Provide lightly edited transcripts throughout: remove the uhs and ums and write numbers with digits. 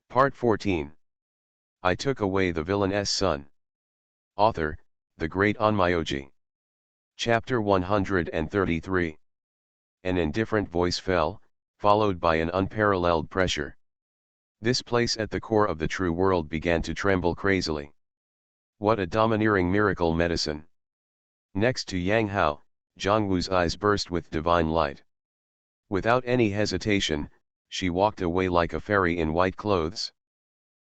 Part 14. I took away the villain's son. Author, the great Onmyoji. Chapter 133. An indifferent voice fell, followed by an unparalleled pressure. This place at the core of the true world began to tremble crazily. What a domineering miracle medicine! Next to Yang Hao, Zhongwu's eyes burst with divine light. Without any hesitation, she walked away like a fairy in white clothes.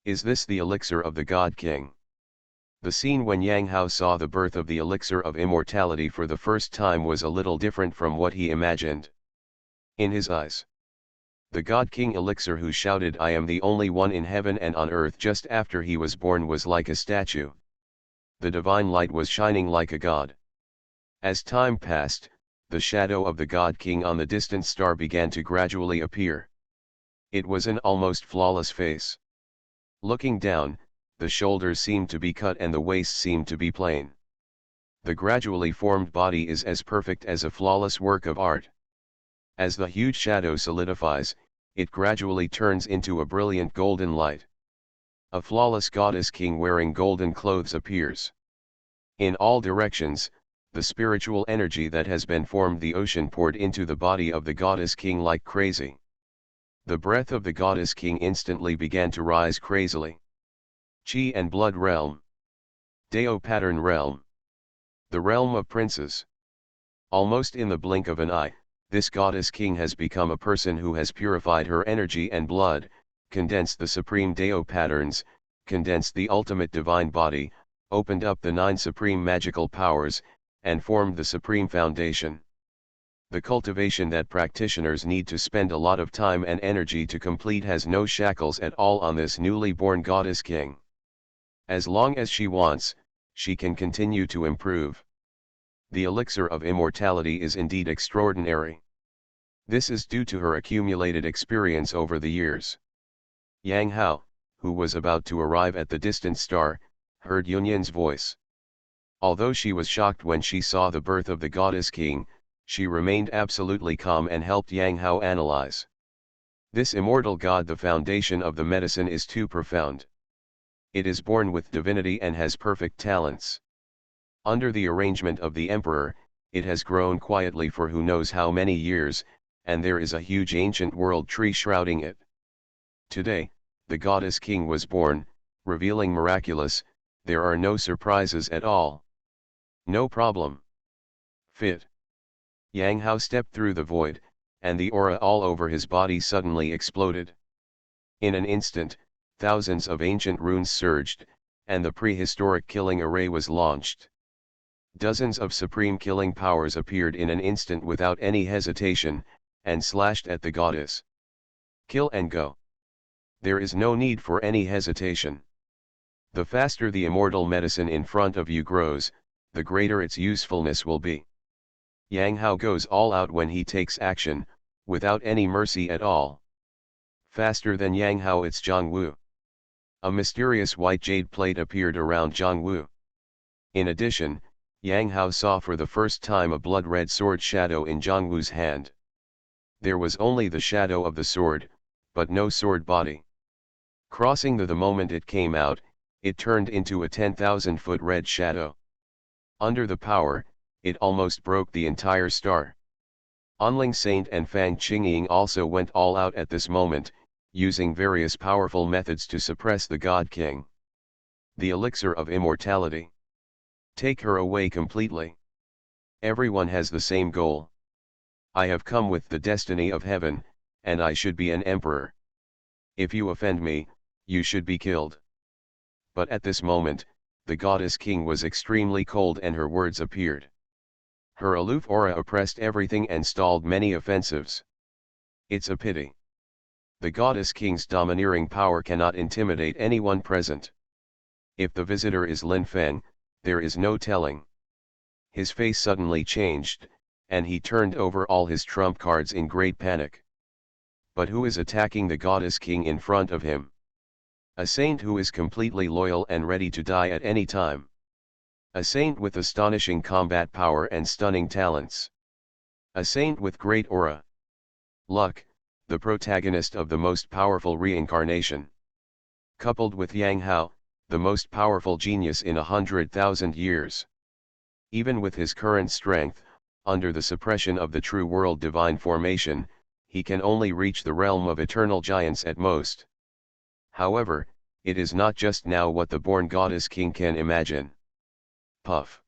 Is this the elixir of the God King? The scene when Yang Hao saw the birth of the elixir of immortality for the first time was a little different from what he imagined. In his eyes, the God King elixir who shouted "I am the only one in heaven and on earth" just after he was born was like a statue. The divine light was shining like a god. As time passed, the shadow of the God King on the distant star began to gradually appear. It was an almost flawless face. Looking down, the shoulders seemed to be cut and the waist seemed to be plain. The gradually formed body is as perfect as a flawless work of art. As the huge shadow solidifies, it gradually turns into a brilliant golden light. A flawless goddess king wearing golden clothes appears. In all directions, the spiritual energy that has been formed the ocean poured into the body of the goddess king like crazy. The breath of the goddess king instantly began to rise crazily. Chi and blood realm. Dao pattern realm. The realm of princes. Almost in the blink of an eye, this goddess king has become a person who has purified her energy and blood, condensed the supreme Dao patterns, condensed the ultimate divine body, opened up the 9 supreme magical powers, and formed the supreme foundation. The cultivation that practitioners need to spend a lot of time and energy to complete has no shackles at all on this newly born goddess king. As long as she wants, she can continue to improve. The elixir of immortality is indeed extraordinary. This is due to her accumulated experience over the years. Yang Hao, who was about to arrive at the distant star, heard Yunyin's voice. Although she was shocked when she saw the birth of the goddess king, she remained absolutely calm and helped Yang Hao analyze. This immortal god, the foundation of the medicine, is too profound. It is born with divinity and has perfect talents. Under the arrangement of the emperor, it has grown quietly for who knows how many years, and there is a huge ancient world tree shrouding it. Today, the goddess king was born, revealing miraculous. There are no surprises at all. No problem. Fit. Yang Hao stepped through the void, and the aura all over his body suddenly exploded. In an instant, thousands of ancient runes surged, and the prehistoric killing array was launched. Dozens of supreme killing powers appeared in an instant without any hesitation, and slashed at the goddess. Kill and go. There is no need for any hesitation. The faster the immortal medicine in front of you grows, the greater its usefulness will be. Yang Hao goes all out when he takes action, without any mercy at all. Faster than Yang Hao, it's Zhongwu. A mysterious white jade plate appeared around Zhongwu. In addition, Yang Hao saw for the first time a blood-red sword shadow in Zhongwu's hand. There was only the shadow of the sword, but no sword body. Crossing the moment it came out, it turned into a 10,000-foot red shadow. Under the power, it almost broke the entire star. Onling Saint and Fang Qingying also went all out at this moment, using various powerful methods to suppress the God King. The elixir of immortality. Take her away completely. Everyone has the same goal. I have come with the destiny of heaven, and I should be an emperor. If you offend me, you should be killed. But at this moment, the goddess king was extremely cold and her words appeared. Her aloof aura oppressed everything and stalled many offensives. It's a pity. The goddess king's domineering power cannot intimidate anyone present. If the visitor is Lin Feng, there is no telling. His face suddenly changed, and he turned over all his trump cards in great panic. But who is attacking the goddess king in front of him? A saint who is completely loyal and ready to die at any time. A saint with astonishing combat power and stunning talents. A saint with great aura. Luck, the protagonist of the most powerful reincarnation. coupled with Yang Hao, the most powerful genius in 100,000 years. Even with his current strength, under the suppression of the true world divine formation, he can only reach the realm of eternal giants at most. However, it is not just now what the born goddess king can imagine. Puff.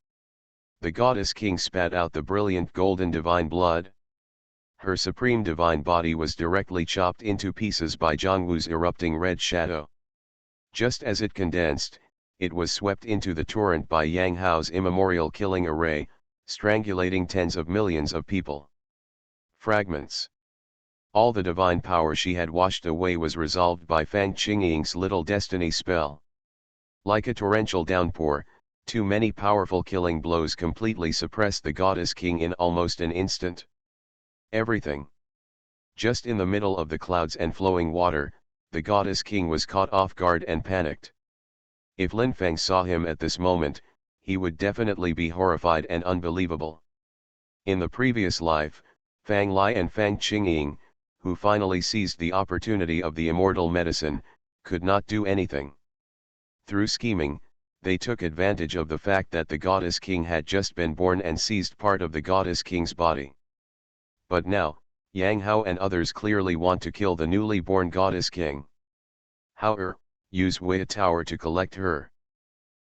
The goddess king spat out the brilliant golden divine blood. Her supreme divine body was directly chopped into pieces by Zhongwu's erupting red shadow. Just as it condensed, it was swept into the torrent by Yang Hao's immemorial killing array, strangulating tens of millions of people. Fragments. All the divine power she had washed away was resolved by Fang Qingying's little destiny spell. Like a torrential downpour, too many powerful killing blows completely suppressed the goddess king in almost an instant. Everything. Just in the middle of the clouds and flowing water, the goddess king was caught off guard and panicked. If Lin Feng saw him at this moment, he would definitely be horrified and unbelievable. In the previous life, Fang Lai and Fang Qingying, who finally seized the opportunity of the immortal medicine, could not do anything. Through scheming, they took advantage of the fact that the goddess king had just been born and seized part of the goddess king's body. But now, Yang Hao and others clearly want to kill the newly born goddess king. However, use Wei Tower to collect her.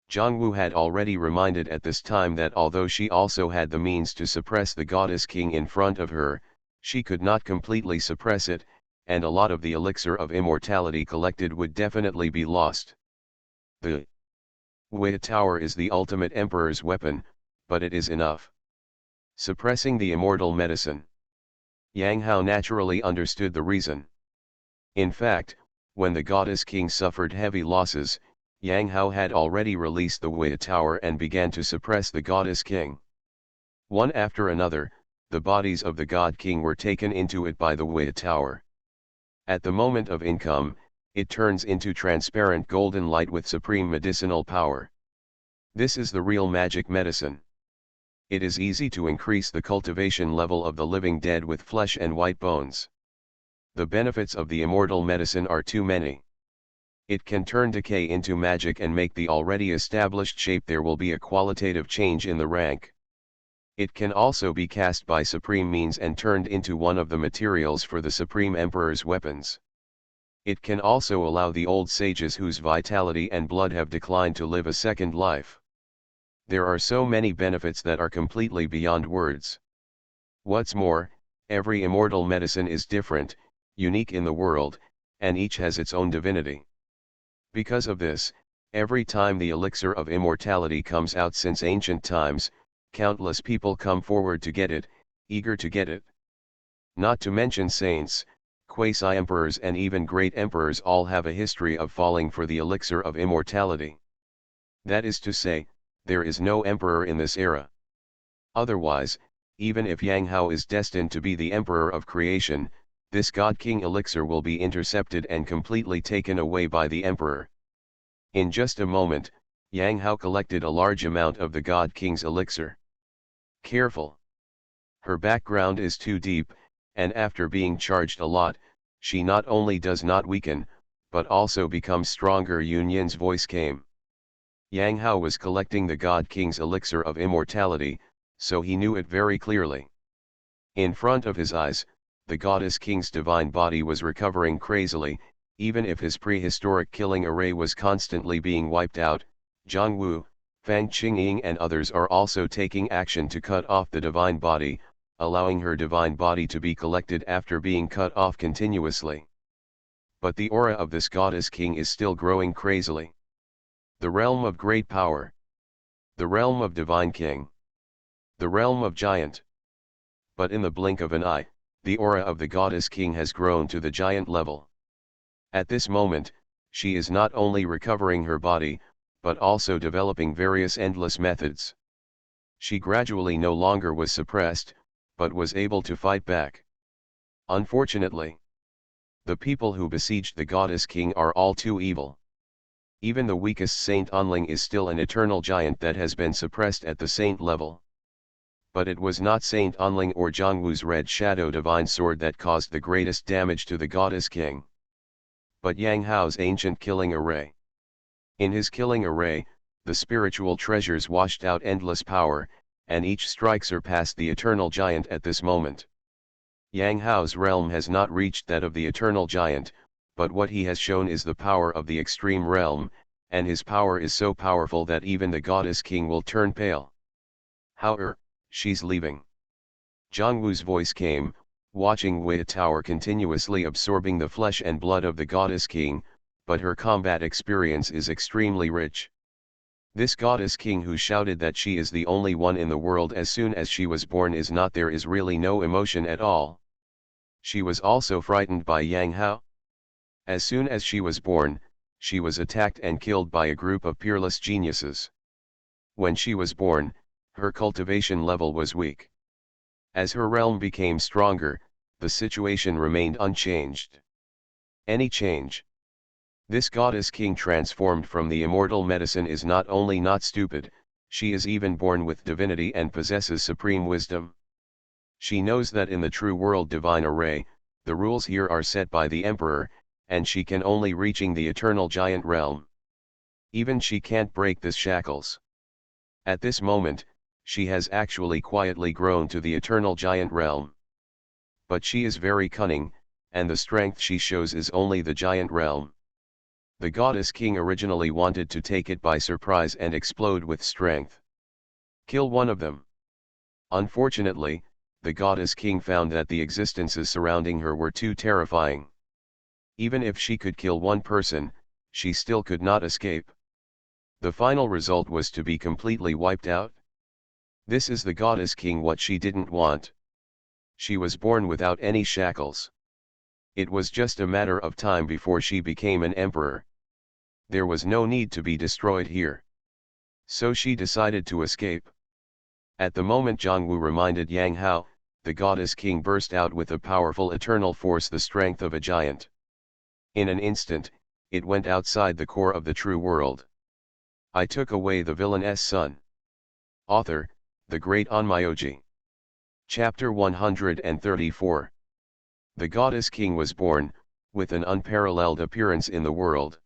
Zhongwu had already reminded at this time that although she also had the means to suppress the goddess king in front of her, she could not completely suppress it, and a lot of the elixir of immortality collected would definitely be lost. The Wei Tower is the ultimate emperor's weapon, but it is enough. Suppressing the immortal medicine. Yang Hao naturally understood the reason. In fact, when the goddess king suffered heavy losses, Yang Hao had already released the Wei Tower and began to suppress the goddess king. One after another, the bodies of the god king were taken into it by the Wei Tower. At the moment of income, it turns into transparent golden light with supreme medicinal power. This is the real magic medicine. It is easy to increase the cultivation level of the living dead with flesh and white bones. The benefits of the immortal medicine are too many. It can turn decay into magic and make the already established shape there will be a qualitative change in the rank. It can also be cast by supreme means and turned into one of the materials for the supreme emperor's weapons. It can also allow the old sages whose vitality and blood have declined to live a second life. There are so many benefits that are completely beyond words. What's more, every immortal medicine is different, unique in the world, and each has its own divinity. Because of this, every time the elixir of immortality comes out since ancient times, countless people come forward to get it, eager to get it. Not to mention saints, quasi-emperors and even great emperors all have a history of falling for the elixir of immortality. That is to say, there is no emperor in this era. Otherwise, even if Yang Hao is destined to be the emperor of creation, this God King elixir will be intercepted and completely taken away by the emperor. In just a moment, Yang Hao collected a large amount of the God King's elixir. Careful. Her background is too deep, and after being charged a lot, she not only does not weaken, but also becomes stronger. Yunyan's voice came. Yang Hao was collecting the God King's elixir of immortality, so he knew it very clearly. In front of his eyes, the goddess king's divine body was recovering crazily, even if his prehistoric killing array was constantly being wiped out. Zhongwu, Fang Qingying and others are also taking action to cut off the divine body, allowing her divine body to be collected after being cut off continuously. But the aura of this goddess king is still growing crazily. The realm of great power. The realm of divine king. The realm of giant. But in the blink of an eye, the aura of the goddess king has grown to the giant level. At this moment, she is not only recovering her body, but also developing various endless methods. She gradually no longer was suppressed, but was able to fight back. Unfortunately, the people who besieged the goddess king are all too evil. Even the weakest Saint Onling is still an eternal giant that has been suppressed at the saint level. But it was not Saint Onling or Zhongwu's red shadow divine sword that caused the greatest damage to the goddess king. but Yang Hao's ancient killing array. In his killing array, the spiritual treasures washed out endless power, and each strike surpassed the eternal giant at this moment. Yang Hao's realm has not reached that of the eternal giant, but what he has shown is the power of the extreme realm, and his power is so powerful that even the goddess king will turn pale. She's leaving. Zhang Wu's voice came, watching Wei Tower continuously absorbing the flesh and blood of the goddess king, but her combat experience is extremely rich. This goddess king who shouted that she is the only one in the world as soon as she was born is not there is really no emotion at all. She was also frightened by Yang Hao. As soon as she was born, she was attacked and killed by a group of peerless geniuses. When she was born, her cultivation level was weak. As her realm became stronger, the situation remained unchanged. Any change? This goddess king transformed from the immortal medicine is not only not stupid, she is even born with divinity and possesses supreme wisdom. She knows that in the true world divine array, the rules here are set by the emperor, and she can only reaching the eternal giant realm. Even she can't break this shackles. At this moment, she has actually quietly grown to the eternal giant realm. But she is very cunning, and the strength she shows is only the giant realm. The goddess king originally wanted to take it by surprise and explode with strength. Kill one of them. Unfortunately, the goddess king found that the existences surrounding her were too terrifying. Even if she could kill one person, she still could not escape. The final result was to be completely wiped out. This is the goddess king what she didn't want. She was born without any shackles. It was just a matter of time before she became an emperor. There was no need to be destroyed here. So she decided to escape. At the moment Zhang Wu reminded Yang Hao, the goddess king burst out with a powerful eternal force, the strength of a giant. In an instant, it went outside the core of the true world. I took away the villain's son. Author, the Great Onmyoji. Chapter 134. The goddess king was born, with an unparalleled appearance in the world.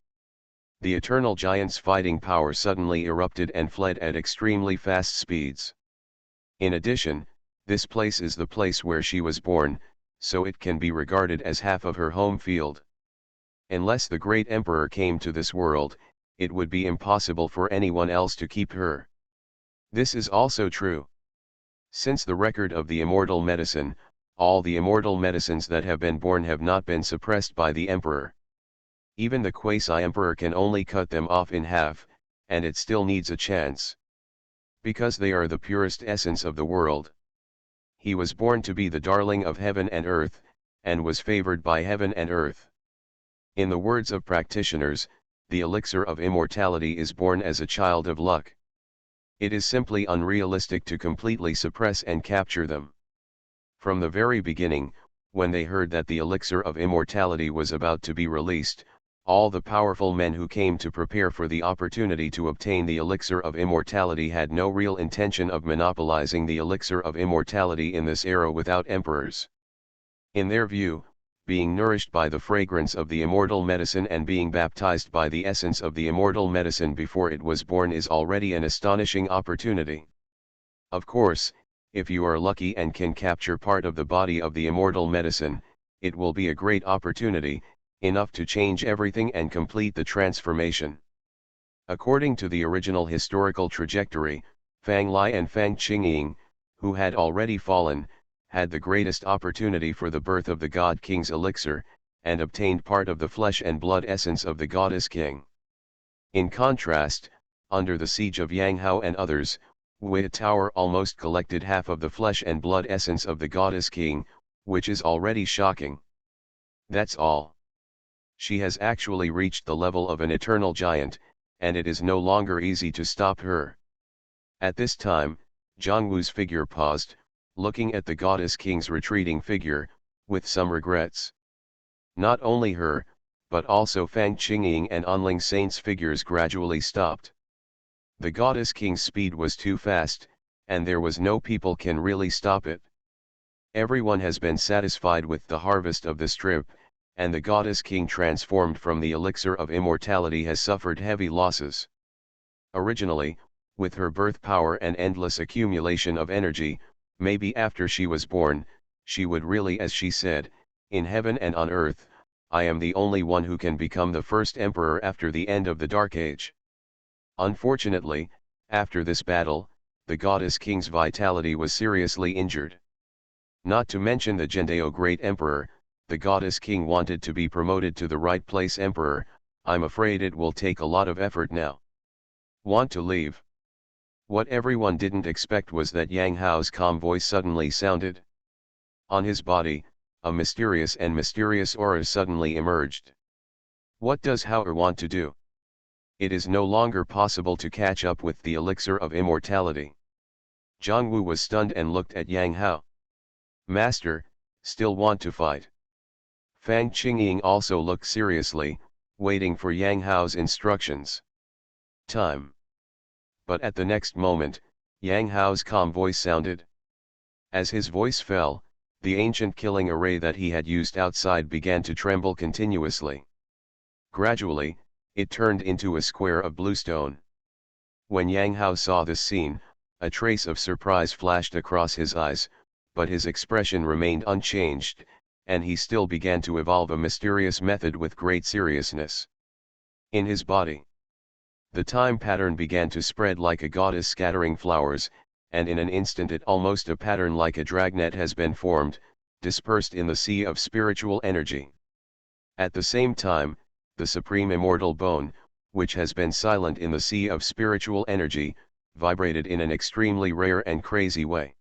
The eternal giant's fighting power suddenly erupted and fled at extremely fast speeds. In addition, this place is the place where she was born, so it can be regarded as half of her home field. Unless the great emperor came to this world, it would be impossible for anyone else to keep her. This is also true. Since the record of the immortal medicine, all the immortal medicines that have been born have not been suppressed by the emperor. Even the quasi-emperor can only cut them off in half, and it still needs a chance. Because they are the purest essence of the world. He was born to be the darling of heaven and earth, and was favored by heaven and earth. In the words of practitioners, the elixir of immortality is born as a child of luck. It is simply unrealistic to completely suppress and capture them. From the very beginning, when they heard that the elixir of immortality was about to be released, all the powerful men who came to prepare for the opportunity to obtain the elixir of immortality had no real intention of monopolizing the elixir of immortality in this era without emperors. In their view, being nourished by the fragrance of the immortal medicine and being baptized by the essence of the immortal medicine before it was born is already an astonishing opportunity. Of course, if you are lucky and can capture part of the body of the immortal medicine, it will be a great opportunity, enough to change everything and complete the transformation. According to the original historical trajectory, Fang Li and Fang Qingying, who had already fallen, had the greatest opportunity for the birth of the God King's elixir, and obtained part of the flesh and blood essence of the goddess king. In contrast, under the siege of Yang Hao and others, Wei Tower almost collected half of the flesh and blood essence of the goddess king, which is already shocking. That's all. She has actually reached the level of an eternal giant, and it is no longer easy to stop her. At this time, Zhang Wu's figure paused, looking at the goddess king's retreating figure, with some regrets. Not only her, but also Fang Qingying and Onling Saint's figures gradually stopped. The goddess king's speed was too fast, and there was no people can really stop it. Everyone has been satisfied with the harvest of this trip, and the goddess king transformed from the elixir of immortality has suffered heavy losses. Originally, with her birth power and endless accumulation of energy, maybe after she was born, she would really, as she said, in heaven and on earth, I am the only one who can become the first emperor after the end of the Dark Age. Unfortunately, after this battle, the goddess king's vitality was seriously injured. Not to mention the Gendeo great emperor, the goddess king wanted to be promoted to the right place emperor. I'm afraid it will take a lot of effort now. Want to leave? What everyone didn't expect was that Yang Hao's calm voice suddenly sounded. On his body, a mysterious aura suddenly emerged. What does Hao want to do? It is no longer possible to catch up with the elixir of immortality. Zhang Wu was stunned and looked at Yang Hao. Master, still want to fight? Fang Qingying also looked seriously, waiting for Yang Hao's instructions. Time. But at the next moment, Yang Hao's calm voice sounded. As his voice fell, the ancient killing array that he had used outside began to tremble continuously. Gradually, it turned into a square of blue stone. When Yang Hao saw this scene, a trace of surprise flashed across his eyes, but his expression remained unchanged, and he still began to evolve a mysterious method with great seriousness. In his body, the time pattern began to spread like a goddess scattering flowers, and in an instant almost a pattern like a dragnet has been formed, dispersed in the sea of spiritual energy. At the same time, the supreme immortal bone, which has been silent in the sea of spiritual energy, vibrated in an extremely rare and crazy way.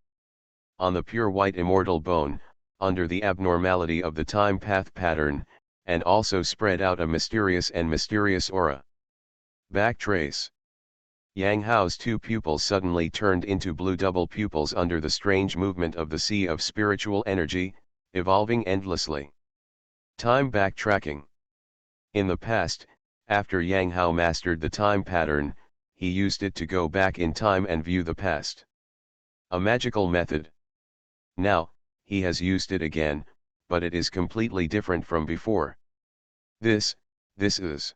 On the pure white immortal bone, under the abnormality of the time path pattern, and also spread out a mysterious aura. Backtrace. Yang Hao's two pupils suddenly turned into blue double pupils under the strange movement of the sea of spiritual energy, evolving endlessly. Time backtracking. In the past, after Yang Hao mastered the time pattern, he used it to go back in time and view the past. A magical method. Now, he has used it again, but it is completely different from before. This is.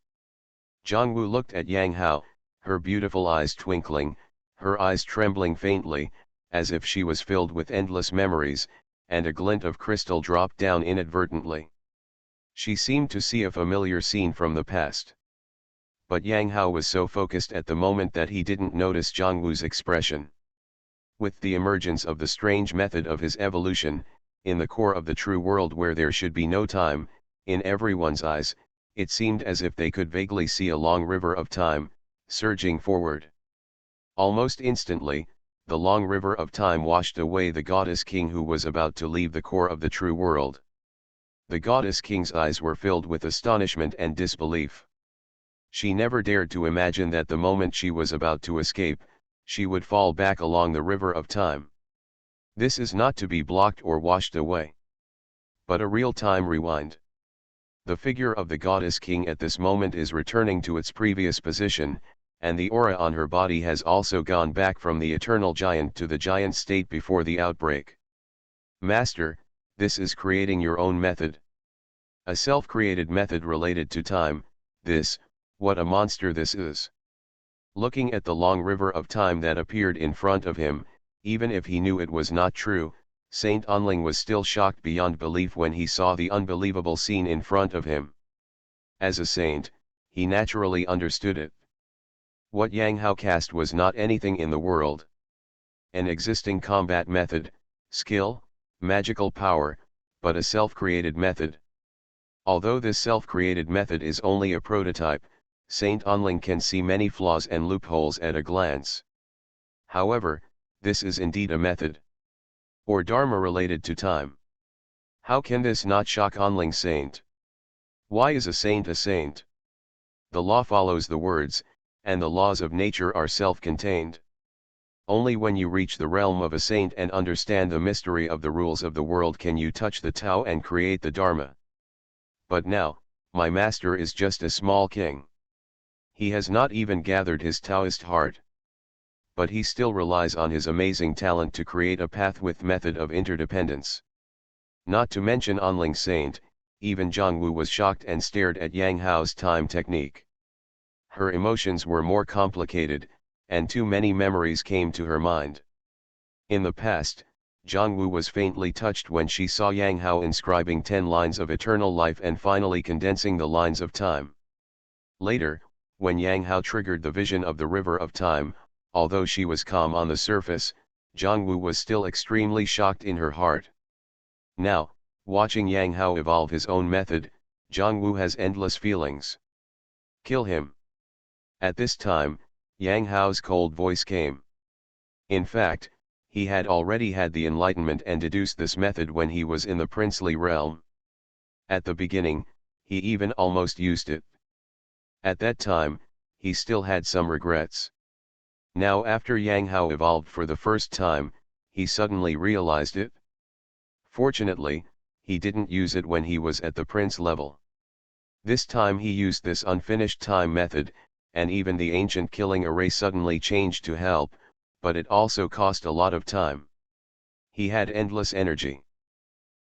Zhang Wu looked at Yang Hao, her beautiful eyes twinkling, her eyes trembling faintly, as if she was filled with endless memories, and a glint of crystal dropped down inadvertently. She seemed to see a familiar scene from the past. But Yang Hao was so focused at the moment that he didn't notice Zhang Wu's expression. With the emergence of the strange method of his evolution, in the core of the true world where there should be no time, in everyone's eyes, it seemed as if they could vaguely see a long river of time, surging forward. Almost instantly, the long river of time washed away the goddess king who was about to leave the core of the true world. The goddess king's eyes were filled with astonishment and disbelief. She never dared to imagine that the moment she was about to escape, she would fall back along the river of time. This is not to be blocked or washed away, but a real-time rewind. The figure of the goddess king at this moment is returning to its previous position, and the aura on her body has also gone back from the eternal giant to the giant state before the outbreak. Master, this is creating your own method. A self-created method related to time. What a monster this is. Looking at the long river of time that appeared in front of him, even if he knew it was not true, Saint Onling was still shocked beyond belief when he saw the unbelievable scene in front of him. As a saint, he naturally understood it. What Yang Hao cast was not anything in the world. An existing combat method, skill, magical power, but a self-created method. Although this self-created method is only a prototype, Saint Onling can see many flaws and loopholes at a glance. However, this is indeed a method. Or dharma related to time. How can this not shock Onling Saint? Why is a saint a saint? The law follows the words, and the laws of nature are self-contained. Only when you reach the realm of a saint and understand the mystery of the rules of the world can you touch the Tao and create the Dharma. But now, my master is just a small king. He has not even gathered his Taoist heart. But he still relies on his amazing talent to create a path with method of interdependence. Not to mention Onling Saint, even Zhongwu was shocked and stared at Yang Hao's time technique. Her emotions were more complicated, and too many memories came to her mind. In the past, Zhongwu was faintly touched when she saw Yang Hao inscribing 10 lines of eternal life and finally condensing the lines of time. Later, when Yang Hao triggered the vision of the river of time, although she was calm on the surface, Zhongwu was still extremely shocked in her heart. Now, watching Yang Hao evolve his own method, Zhongwu has endless feelings. Kill him. At this time, Yang Hao's cold voice came. In fact, he had already had the enlightenment and deduced this method when he was in the princely realm. At the beginning, he even almost used it. At that time, he still had some regrets. Now after Yang Hao evolved for the first time, he suddenly realized it. Fortunately, he didn't use it when he was at the prince level. This time he used this unfinished time method, and even the ancient killing array suddenly changed to help, but it also cost a lot of time. He had endless energy.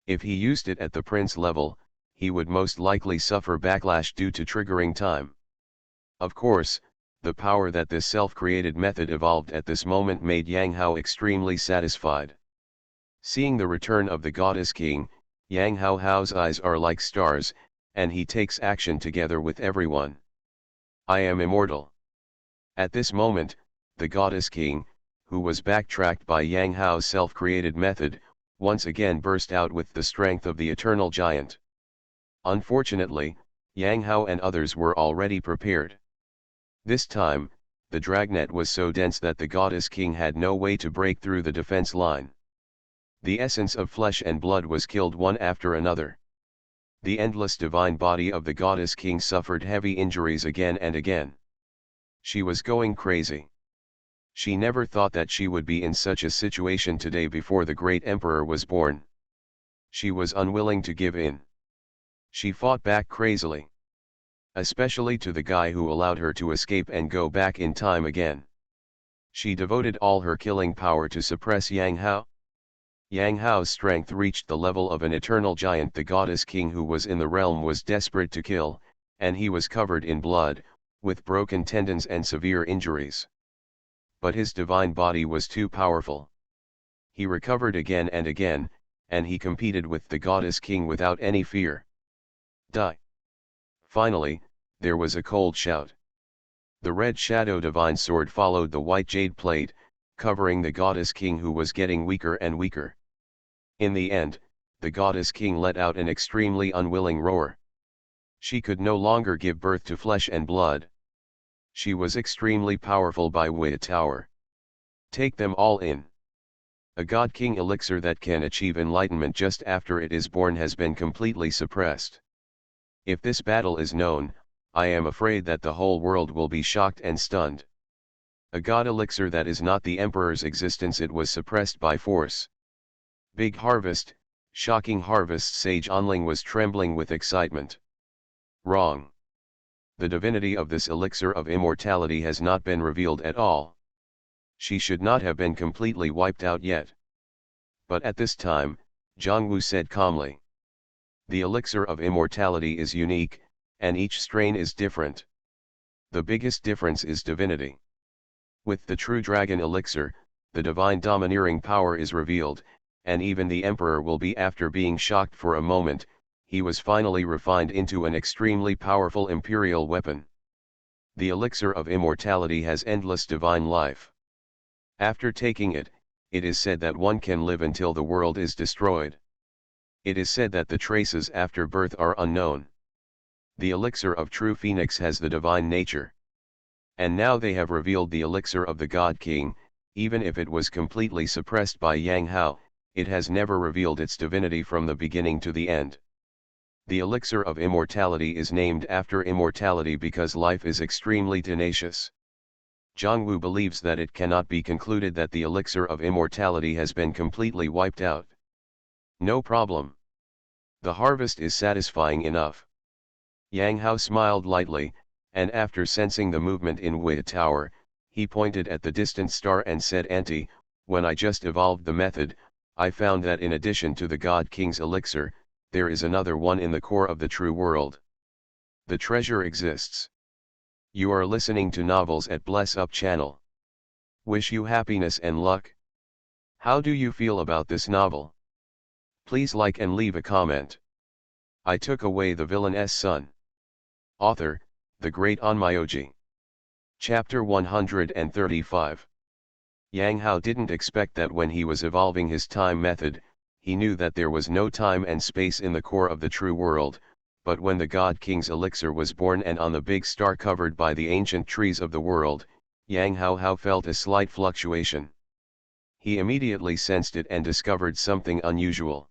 If he used it at the prince level, he would most likely suffer backlash due to triggering time. Of course, the power that this self-created method evolved at this moment made Yang Hao extremely satisfied. Seeing the return of the goddess king, Yang Hao's eyes are like stars, and he takes action together with everyone. I am immortal. At this moment, the goddess king, who was backtracked by Yang Hao's self-created method, once again burst out with the strength of the eternal giant. Unfortunately, Yang Hao and others were already prepared. This time, the dragnet was so dense that the goddess king had no way to break through the defense line. The essence of flesh and blood was killed one after another. The endless divine body of the goddess king suffered heavy injuries again and again. She was going crazy. She never thought that she would be in such a situation today before the great emperor was born. She was unwilling to give in. She fought back crazily. Especially to the guy who allowed her to escape and go back in time again. She devoted all her killing power to suppress Yang Hao. Yang Hao's strength reached the level of an eternal giant. The goddess king who was in the realm was desperate to kill, and he was covered in blood, with broken tendons and severe injuries. But his divine body was too powerful. He recovered again and again, and he competed with the goddess king without any fear. Die! Finally, there was a cold shout. The red shadow divine sword followed the white jade plate, covering the goddess king who was getting weaker and weaker. In the end, the goddess king let out an extremely unwilling roar. She could no longer give birth to flesh and blood. She was extremely powerful by Wei Tower. Take them all in. A God King elixir that can achieve enlightenment just after it is born has been completely suppressed. If this battle is known, I am afraid that the whole world will be shocked and stunned. A God elixir that is not the Emperor's existence, it was suppressed by force. Big harvest, shocking harvest. Sage Onling was trembling with excitement. Wrong. The divinity of this elixir of immortality has not been revealed at all. She should not have been completely wiped out yet. But at this time, Zhongwu said calmly. The elixir of immortality is unique, and each strain is different. The biggest difference is divinity. With the true dragon elixir, the divine domineering power is revealed, and even the emperor will be. After being shocked for a moment, he was finally refined into an extremely powerful imperial weapon. The elixir of immortality has endless divine life. After taking it, it is said that one can live until the world is destroyed. It is said that the traces after birth are unknown. The elixir of true phoenix has the divine nature. And now they have revealed the elixir of the God King. Even if it was completely suppressed by Yang Hao, it has never revealed its divinity from the beginning to the end. The elixir of immortality is named after immortality because life is extremely tenacious. Zhongwu believes that it cannot be concluded that the elixir of immortality has been completely wiped out. No problem. The harvest is satisfying enough. Yang Hao smiled lightly, and after sensing the movement in Wei Tower, he pointed at the distant star and said, Auntie, when I just evolved the method, I found that in addition to the God King's elixir, there is another one in the core of the true world. The treasure exists. You are listening to Novels at Bless Up channel. Wish you happiness and luck. How do you feel about this novel? Please like and leave a comment. I took away the villain's son. Author, the great Onmyoji. Chapter 135. Yang Hao didn't expect that when he was evolving his time method, he knew that there was no time and space in the core of the true world, but when the God King's elixir was born and on the big star covered by the ancient trees of the world, Yang Hao felt a slight fluctuation. He immediately sensed it and discovered something unusual.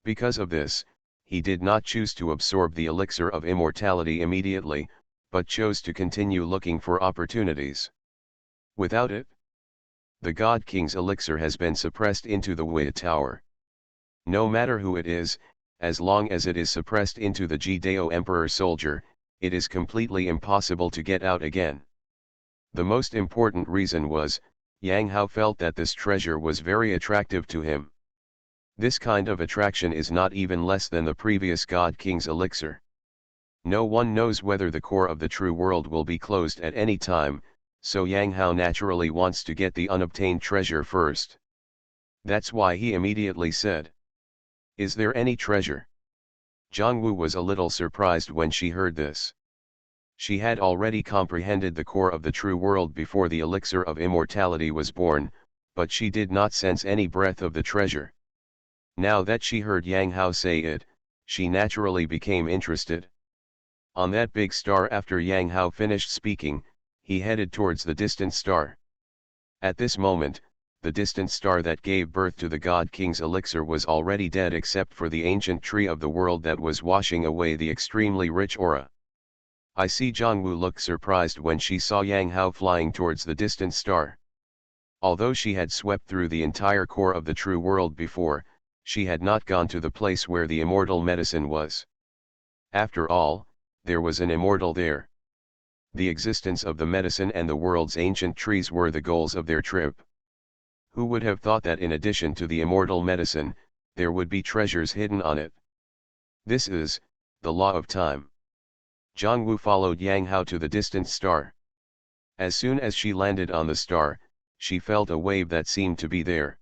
Because of this, he did not choose to absorb the elixir of immortality immediately, but chose to continue looking for opportunities. Without it, the God King's elixir has been suppressed into the Wei Tower. No matter who it is, as long as it is suppressed into the Jidao Emperor soldier, it is completely impossible to get out again. The most important reason was, Yang Hao felt that this treasure was very attractive to him. This kind of attraction is not even less than the previous God King's elixir. No one knows whether the core of the true world will be closed at any time, so Yang Hao naturally wants to get the unobtained treasure first. That's why he immediately said, "Is there any treasure?" Zhongwu was a little surprised when she heard this. She had already comprehended the core of the true world before the elixir of immortality was born, but she did not sense any breath of the treasure. Now that she heard Yang Hao say it, she naturally became interested. On that big star, after Yang Hao finished speaking, he headed towards the distant star. At this moment, the distant star that gave birth to the God King's elixir was already dead except for the ancient tree of the world that was washing away the extremely rich aura. I see Zhongwu looked surprised when she saw Yang Hao flying towards the distant star. Although she had swept through the entire core of the true world before, she had not gone to the place where the immortal medicine was. After all, there was an immortal there. The existence of the medicine and the world's ancient trees were the goals of their trip. Who would have thought that in addition to the immortal medicine, there would be treasures hidden on it? This is the law of time. Zhongwu followed Yang Hao to the distant star. As soon as she landed on the star, she felt a wave that seemed to be there.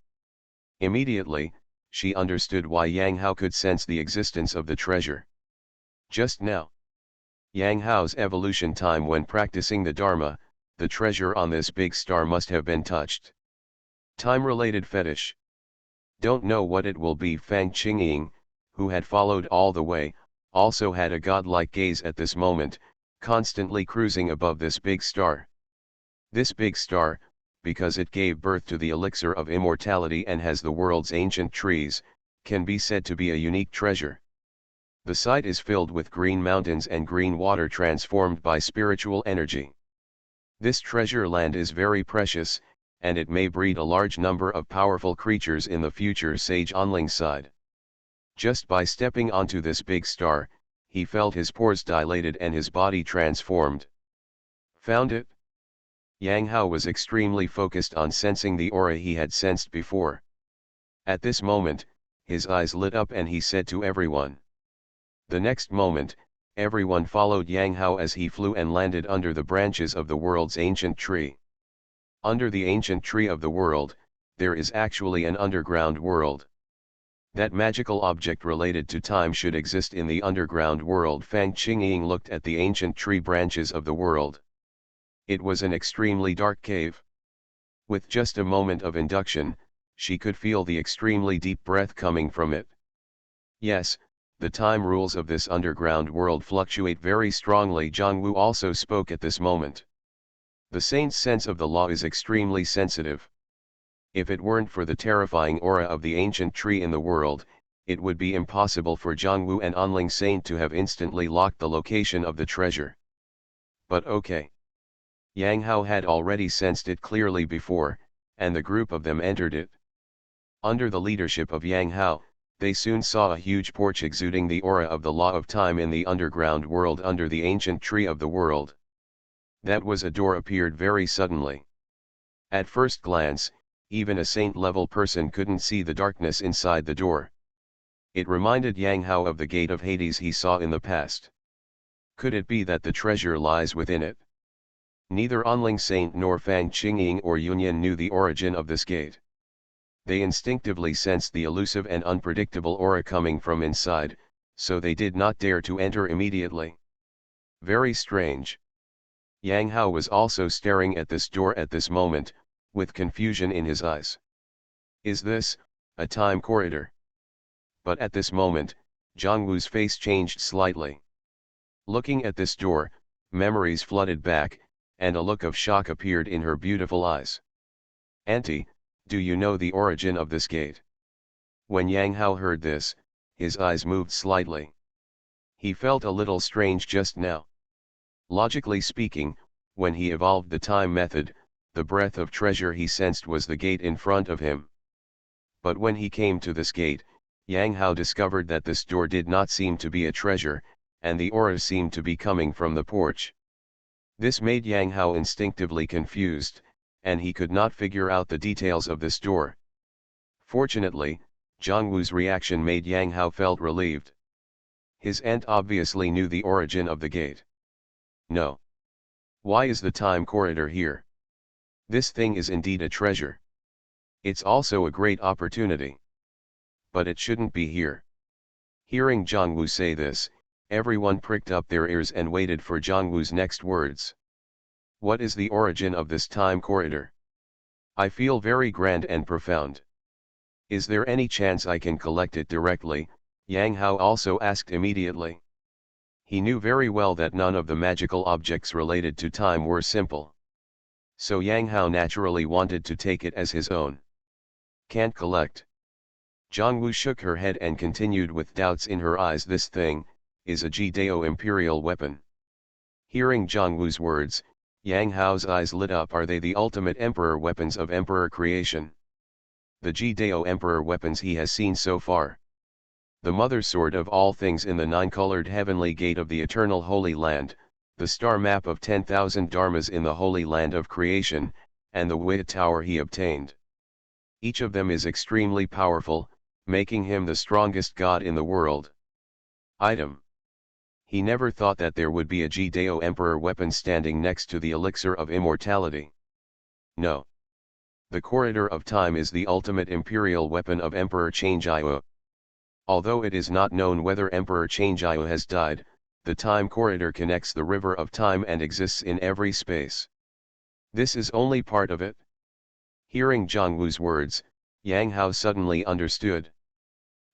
Immediately, she understood why Yang Hao could sense the existence of the treasure. Just now, Yang Hao's evolution time when practicing the Dharma, the treasure on this big star must have been touched. Time-related fetish. Don't know what it will be. Fang Qingying, who had followed all the way, also had a godlike gaze at this moment, constantly cruising above this big star. This big star, because it gave birth to the elixir of immortality and has the world's ancient trees, can be said to be a unique treasure. The site is filled with green mountains and green water transformed by spiritual energy. This treasure land is very precious, and it may breed a large number of powerful creatures in the future. Sage Onling's side. Just by stepping onto this big star, he felt his pores dilated and his body transformed. Found it? Yang Hao was extremely focused on sensing the aura he had sensed before. At this moment, his eyes lit up and he said to everyone. The next moment, everyone followed Yang Hao as he flew and landed under the branches of the world's ancient tree. Under the ancient tree of the world, there is actually an underground world. That magical object related to time should exist in the underground world. Fang Qingying looked at the ancient tree branches of the world. It was an extremely dark cave. With just a moment of induction, she could feel the extremely deep breath coming from it. Yes, the time rules of this underground world fluctuate very strongly. Zhongwu also spoke at this moment. The saint's sense of the law is extremely sensitive. If it weren't for the terrifying aura of the ancient tree in the world, it would be impossible for Zhongwu and Onling Saint to have instantly locked the location of the treasure. But okay. Yang Hao had already sensed it clearly before, and the group of them entered it. Under the leadership of Yang Hao, they soon saw a huge porch exuding the aura of the law of time in the underground world under the ancient tree of the world. That was a door appeared very suddenly. At first glance, even a saint-level person couldn't see the darkness inside the door. It reminded Yang Hao of the gate of Hades he saw in the past. Could it be that the treasure lies within it? Neither Onling Saint nor Fang Qingying or Yunyan knew the origin of this gate. They instinctively sensed the elusive and unpredictable aura coming from inside, so they did not dare to enter immediately. Very strange. Yang Hao was also staring at this door at this moment, with confusion in his eyes. Is this a time corridor? But at this moment, Zhang face changed slightly. Looking at this door, memories flooded back, and a look of shock appeared in her beautiful eyes. Auntie, do you know the origin of this gate? When Yang Hao heard this, his eyes moved slightly. He felt a little strange just now. Logically speaking, when he evolved the time method, the breath of treasure he sensed was the gate in front of him. But when he came to this gate, Yang Hao discovered that this door did not seem to be a treasure, and the aura seemed to be coming from the porch. This made Yang Hao instinctively confused, and he could not figure out the details of this door. Fortunately, Zhang Wu's reaction made Yang Hao felt relieved. His aunt obviously knew the origin of the gate. No. Why is the time corridor here? This thing is indeed a treasure. It's also a great opportunity. But it shouldn't be here. Hearing Zhang Wu say this, everyone pricked up their ears and waited for Zhang Wu's next words. What is the origin of this time corridor? I feel very grand and profound. Is there any chance I can collect it directly? Yang Hao also asked immediately. He knew very well that none of the magical objects related to time were simple. So Yang Hao naturally wanted to take it as his own. Can't collect. Zhang Wu shook her head and continued with doubts in her eyes. This thing is a Jidao imperial weapon. Hearing Zhang Wu's words, Yang Hao's eyes lit up. Are they the ultimate emperor weapons of emperor creation? The Jidao emperor weapons he has seen so far. The mother sword of all things in the nine-colored heavenly gate of the eternal Holy Land, the star map of 10,000 dharmas in the Holy Land of creation, and the Wei Tower he obtained. Each of them is extremely powerful, making him the strongest god in the world. Item. He never thought that there would be a Jidao emperor weapon standing next to the elixir of immortality. No. The corridor of time is the ultimate imperial weapon of Emperor Chang'ai. Although it is not known whether Emperor Chang'ai has died, the time corridor connects the river of time and exists in every space. This is only part of it. Hearing Zhang Wu's words, Yang Hao suddenly understood.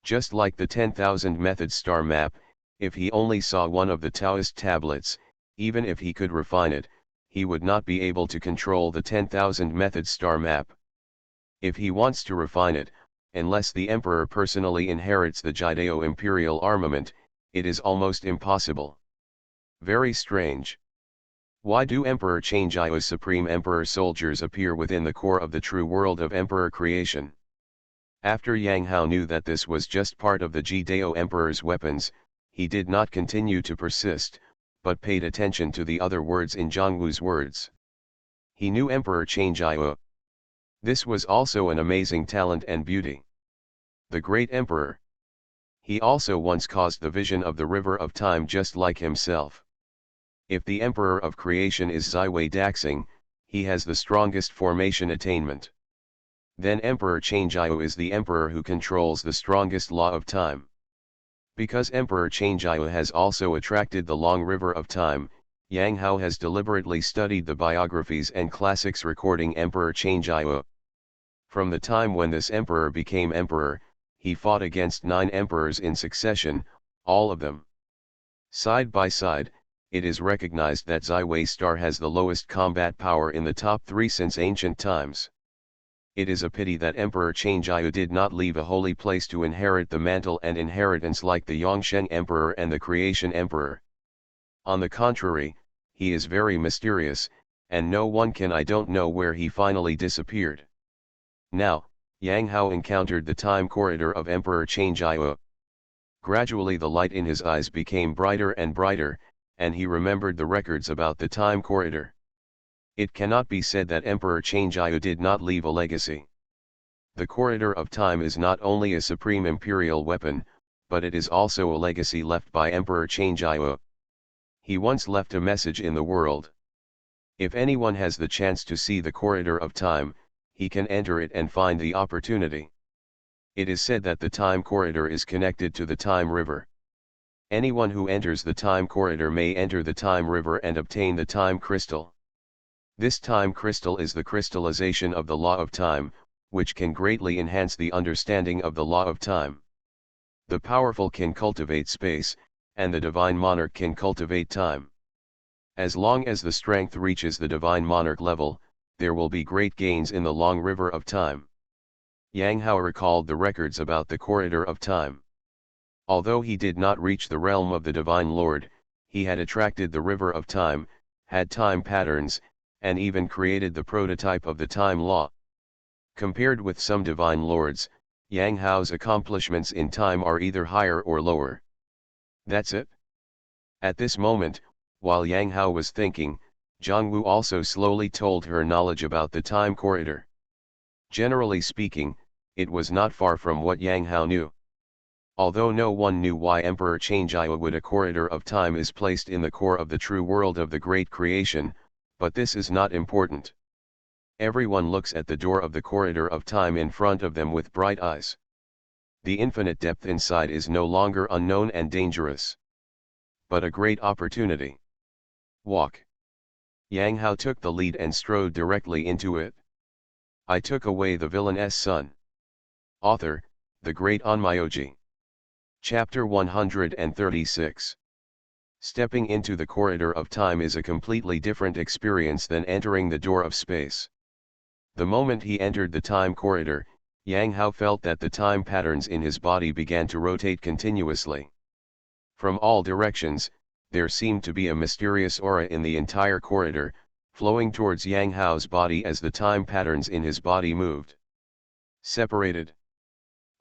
Just like the 10,000 method star map, if he only saw one of the Taoist tablets, even if he could refine it, he would not be able to control the 10,000 method star map. If he wants to refine it, unless the emperor personally inherits the Jidao imperial armament, it is almost impossible. Very strange. Why do Emperor Chang'ai's supreme emperor soldiers appear within the core of the true world of emperor creation? After Yang Hao knew that this was just part of the Jidao emperor's weapons, he did not continue to persist, but paid attention to the other words in Zhang Wu's words. He knew Emperor Chang'ai. This was also an amazing talent and beauty. The great emperor. He also once caused the vision of the river of time just like himself. If the emperor of creation is Ziwei Daxing, he has the strongest formation attainment. Then Emperor Chang'ai is the emperor who controls the strongest law of time. Because Emperor Chang'ai has also attracted the long river of time, Yang Hao has deliberately studied the biographies and classics recording Emperor Chang'ai. From the time when this emperor became emperor, he fought against 9 emperors in succession, all of them. Side by side, it is recognized that Ziwei Star has the lowest combat power in the top 3 since ancient times. It is a pity that Emperor Chang'ai did not leave a holy place to inherit the mantle and inheritance like the Yongsheng Emperor and the Creation Emperor. On the contrary, he is very mysterious, and no one can I don't know where he finally disappeared. Now, Yang Hao encountered the time corridor of Emperor Chang'ai. Gradually the light in his eyes became brighter and brighter, and he remembered the records about the time corridor. It cannot be said that Emperor Chang'ai did not leave a legacy. The corridor of time is not only a supreme imperial weapon, but it is also a legacy left by Emperor Chang'e. He once left a message in the world. If anyone has the chance to see the corridor of time, he can enter it and find the opportunity. It is said that the time corridor is connected to the time river. Anyone who enters the time corridor may enter the time river and obtain the time crystal. This time crystal is the crystallization of the law of time, which can greatly enhance the understanding of the law of time. The powerful can cultivate space, and the divine monarch can cultivate time. As long as the strength reaches the divine monarch level, there will be great gains in the long river of time. Yang Hao recalled the records about the corridor of time. Although he did not reach the realm of the Divine Lord, he had attracted the river of time, had time patterns, and even created the prototype of the time law. Compared with some Divine Lords, Yang Hao's accomplishments in time are either higher or lower. That's it. At this moment, while Yang Hao was thinking, Zhang Wu also slowly told her knowledge about the time corridor. Generally speaking, it was not far from what Yang Hao knew. Although no one knew why Emperor Chang'e would a corridor of time is placed in the core of the true world of the great creation, but this is not important. Everyone looks at the door of the corridor of time in front of them with bright eyes. The infinite depth inside is no longer unknown and dangerous, but a great opportunity. Walk. Yang Hao took the lead and strode directly into it. I took away the villain's son. Author, the great Onmyoji. Chapter 136. Stepping into the corridor of time is a completely different experience than entering the door of space. The moment he entered the time corridor, Yang Hao felt that the time patterns in his body began to rotate continuously. From all directions, there seemed to be a mysterious aura in the entire corridor, flowing towards Yang Hao's body as the time patterns in his body moved. Separated.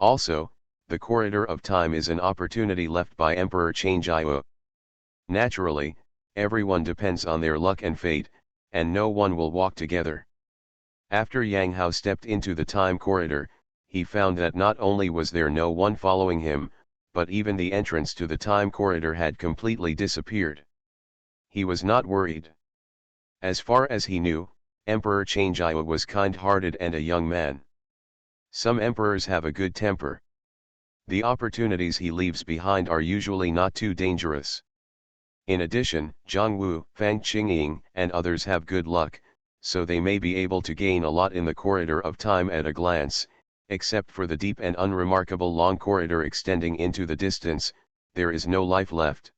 Also, the corridor of time is an opportunity left by Emperor Chang'e. Naturally, everyone depends on their luck and fate, and no one will walk together. After Yang Hao stepped into the time corridor, he found that not only was there no one following him, but even the entrance to the time corridor had completely disappeared. He was not worried. As far as he knew, Emperor Chang'e was kind-hearted and a young man. Some emperors have a good temper. The opportunities he leaves behind are usually not too dangerous. In addition, Zhang Wu, Fang Qingying, and others have good luck, so they may be able to gain a lot in the corridor of time at a glance. Except for the deep and unremarkable long corridor extending into the distance, there is no life left.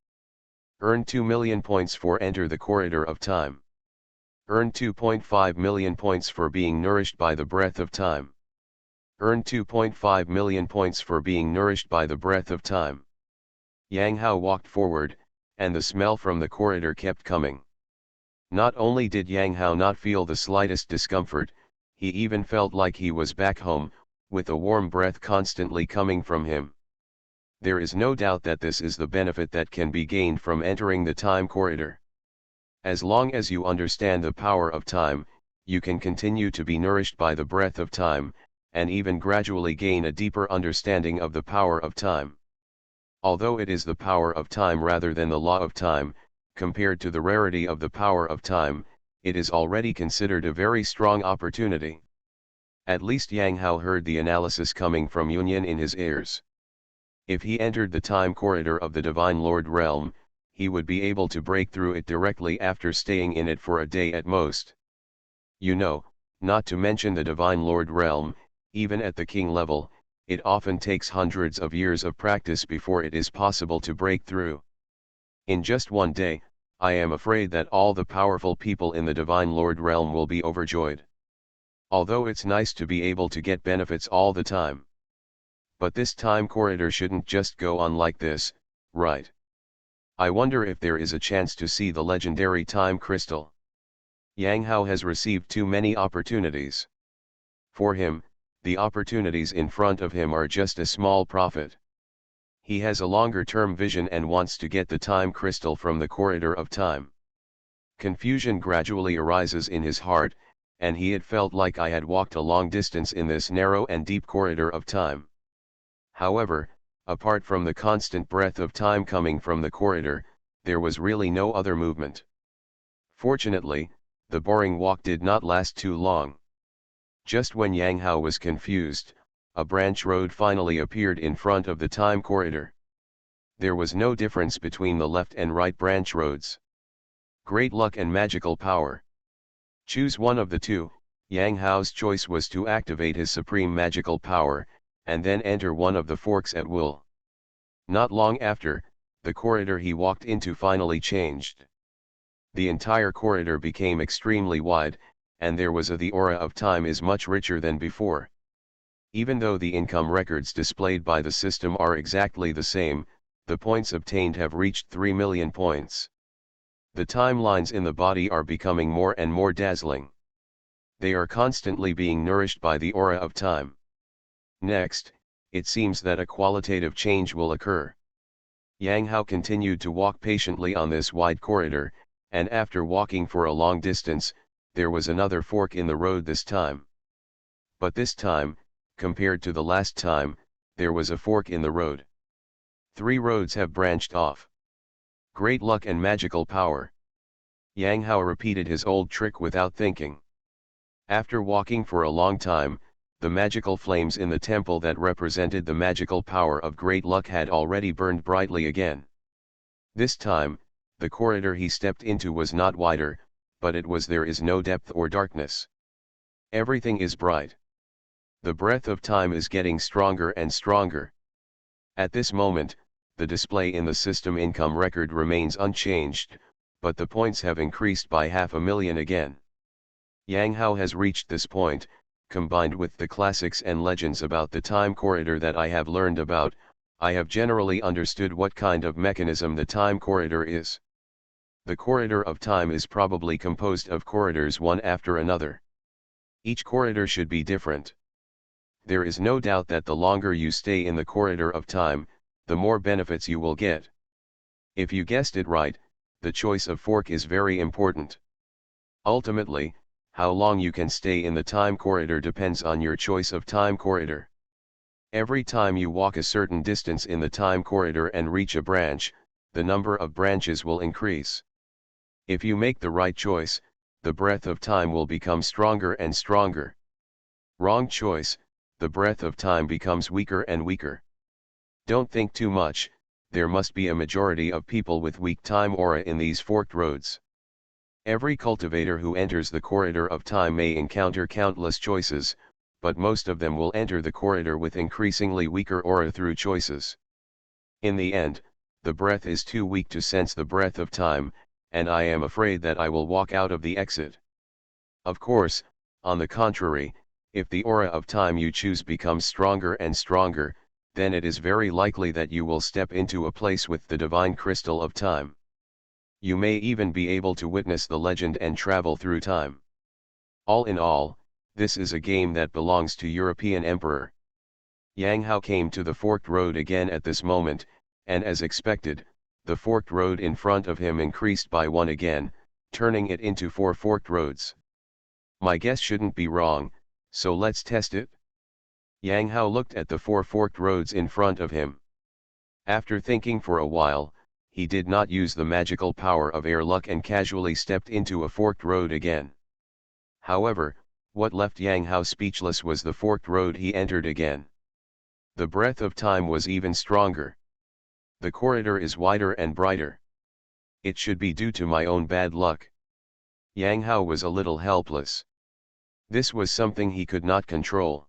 Earn 2 million points for enter the corridor of time. Earn 2.5 million points for being nourished by the breath of time. Earn 2.5 million points for being nourished by the breath of time. Yang Hao walked forward, and the smell from the corridor kept coming. Not only did Yang Hao not feel the slightest discomfort, he even felt like he was back home, with a warm breath constantly coming from him. There is no doubt that this is the benefit that can be gained from entering the time corridor. As long as you understand the power of time, you can continue to be nourished by the breath of time, and even gradually gain a deeper understanding of the power of time. Although it is the power of time rather than the law of time, compared to the rarity of the power of time, it is already considered a very strong opportunity. At least Yang Hao heard the analysis coming from Yunyan in his ears. If he entered the time corridor of the Divine Lord realm, he would be able to break through it directly after staying in it for a day at most. You know, not to mention the Divine Lord realm, even at the king level, it often takes hundreds of years of practice before it is possible to break through. In just one day, I am afraid that all the powerful people in the Divine Lord realm will be overjoyed. Although it's nice to be able to get benefits all the time. But this time corridor shouldn't just go on like this, right? I wonder if there is a chance to see the legendary time crystal. Yang Hao has received too many opportunities. For him, the opportunities in front of him are just a small profit. He has a longer-term vision and wants to get the time crystal from the corridor of time. Confusion gradually arises in his heart, and he had felt like I had walked a long distance in this narrow and deep corridor of time. However, Apart from the constant breath of time coming from the corridor, there was really no other movement. Fortunately, the boring walk did not last too long. Just when Yang Hao was confused, a branch road finally appeared in front of the time corridor. There was no difference between the left and right branch roads. Great luck and magical power. Choose one of the two. Yang Hao's choice was to activate his supreme magical power, and then enter one of the forks at will. Not long after, the corridor he walked into finally changed. The entire corridor became extremely wide, and the aura of time is much richer than before. Even though the income records displayed by the system are exactly the same, the points obtained have reached 3 million points. The timelines in the body are becoming more and more dazzling. They are constantly being nourished by the aura of time. Next, it seems that a qualitative change will occur. Yang Hao continued to walk patiently on this wide corridor, and after walking for a long distance, there was another fork in the road this time. But this time, compared to the last time, there was a fork in the road. 3 roads have branched off. Great luck and magical power. Yang Hao repeated his old trick without thinking. After walking for a long time, the magical flames in the temple that represented the magical power of great luck had already burned brightly again. This time, the corridor he stepped into was not wider, but there is no depth or darkness. Everything is bright. The breath of time is getting stronger and stronger. At this moment, the display in the system income record remains unchanged, but the points have increased by 500,000 again. Yang Hao has reached this point. Combined with the classics and legends about the time corridor that I have learned about, I have generally understood what kind of mechanism the time corridor is. The corridor of time is probably composed of corridors one after another. Each corridor should be different. There is no doubt that the longer you stay in the corridor of time, the more benefits you will get. If you guessed it right, the choice of fork is very important. Ultimately, how long you can stay in the time corridor depends on your choice of time corridor. Every time you walk a certain distance in the time corridor and reach a branch, the number of branches will increase. If you make the right choice, the breath of time will become stronger and stronger. Wrong choice, the breath of time becomes weaker and weaker. Don't think too much, there must be a majority of people with weak time aura in these forked roads. Every cultivator who enters the corridor of time may encounter countless choices, but most of them will enter the corridor with increasingly weaker aura through choices. In the end, the breath is too weak to sense the breath of time, and I am afraid that I will walk out of the exit. Of course, on the contrary, if the aura of time you choose becomes stronger and stronger, then it is very likely that you will step into a place with the divine crystal of time. You may even be able to witness the legend and travel through time. All in all, this is a game that belongs to European Emperor. Yang Hao came to the forked road again at this moment, and as expected, the forked road in front of him increased by 1 again, turning it into 4 forked roads. My guess shouldn't be wrong, so let's test it. Yang Hao looked at the 4 forked roads in front of him. After thinking for a while, he did not use the magical power of air luck and casually stepped into a forked road again. However, what left Yang Hao speechless was the forked road he entered again. The breath of time was even stronger. The corridor is wider and brighter. It should be due to my own bad luck. Yang Hao was a little helpless. This was something he could not control.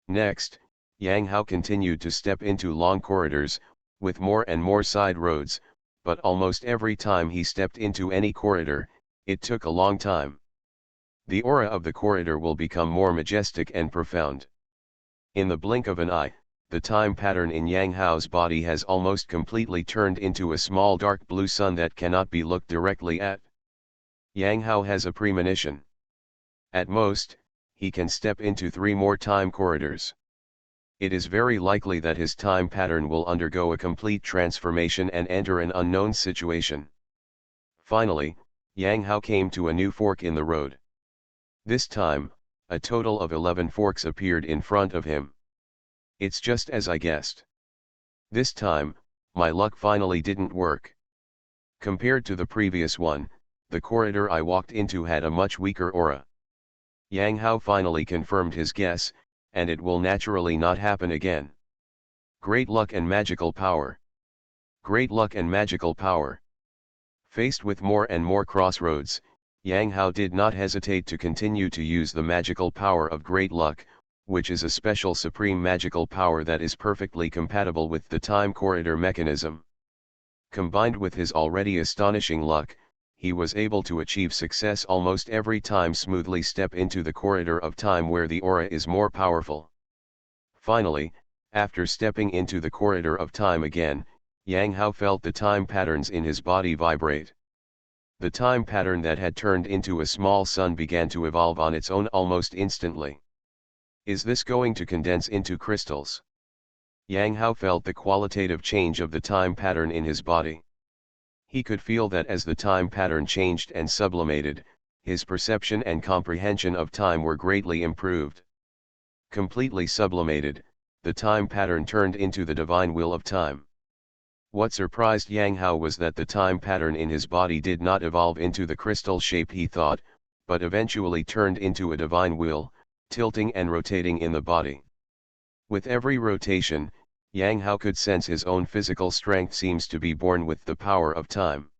Next, Yang Hao continued to step into long corridors, with more and more side roads, but almost every time he stepped into any corridor, it took a long time. The aura of the corridor will become more majestic and profound. In the blink of an eye, the time pattern in Yang Hao's body has almost completely turned into a small dark blue sun that cannot be looked directly at. Yang Hao has a premonition. At most, he can step into 3 more time corridors. It is very likely that his time pattern will undergo a complete transformation and enter an unknown situation. Finally, Yang Hao came to a new fork in the road. This time, a total of 11 forks appeared in front of him. It's just as I guessed. This time, my luck finally didn't work. Compared to the previous one, the corridor I walked into had a much weaker aura. Yang Hao finally confirmed his guess, and it will naturally not happen again. Great luck and magical power. Great luck and magical power. Faced with more and more crossroads, Yang Hao did not hesitate to continue to use the magical power of great luck, which is a special supreme magical power that is perfectly compatible with the time corridor mechanism. Combined with his already astonishing luck, he was able to achieve success almost every time smoothly step into the corridor of time where the aura is more powerful. Finally, after stepping into the corridor of time again, Yang Hao felt the time patterns in his body vibrate. The time pattern that had turned into a small sun began to evolve on its own almost instantly. Is this going to condense into crystals? Yang Hao felt the qualitative change of the time pattern in his body. He could feel that as the time pattern changed and sublimated, his perception and comprehension of time were greatly improved. Completely sublimated, the time pattern turned into the divine will of time. What surprised Yang Hao was that the time pattern in his body did not evolve into the crystal shape he thought, but eventually turned into a divine will, tilting and rotating in the body. With every rotation, Yang Hao could sense his own physical strength seems to be born with the power of time.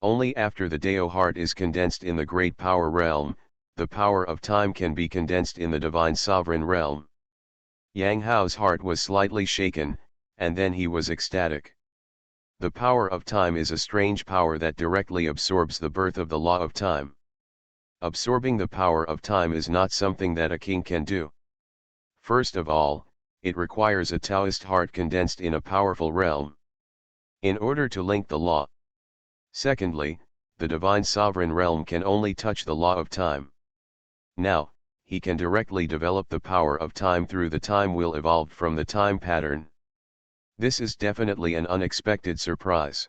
Only after the Dao heart is condensed in the great power realm, the power of time can be condensed in the divine sovereign realm. Yang Hao's heart was slightly shaken, and then he was ecstatic. The power of time is a strange power that directly absorbs the birth of the law of time. Absorbing the power of time is not something that a king can do. First of all, it requires a Taoist heart condensed in a powerful realm, in order to link the law. Secondly, the divine sovereign realm can only touch the law of time. Now, he can directly develop the power of time through the time will evolved from the time pattern. This is definitely an unexpected surprise.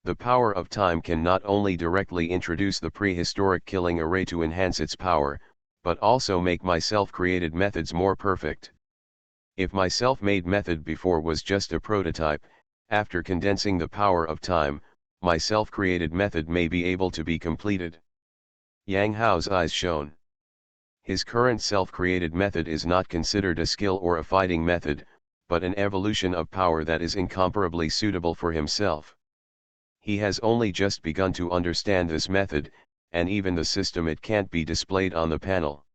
The power of time can not only directly introduce the prehistoric killing array to enhance its power, but also make my self-created methods more perfect. If my self-made method before was just a prototype, after condensing the power of time, my self-created method may be able to be completed. Yang Hao's eyes shone. His current self-created method is not considered a skill or a fighting method, but an evolution of power that is incomparably suitable for himself. He has only just begun to understand this method, and even the system it can't be displayed on the panel.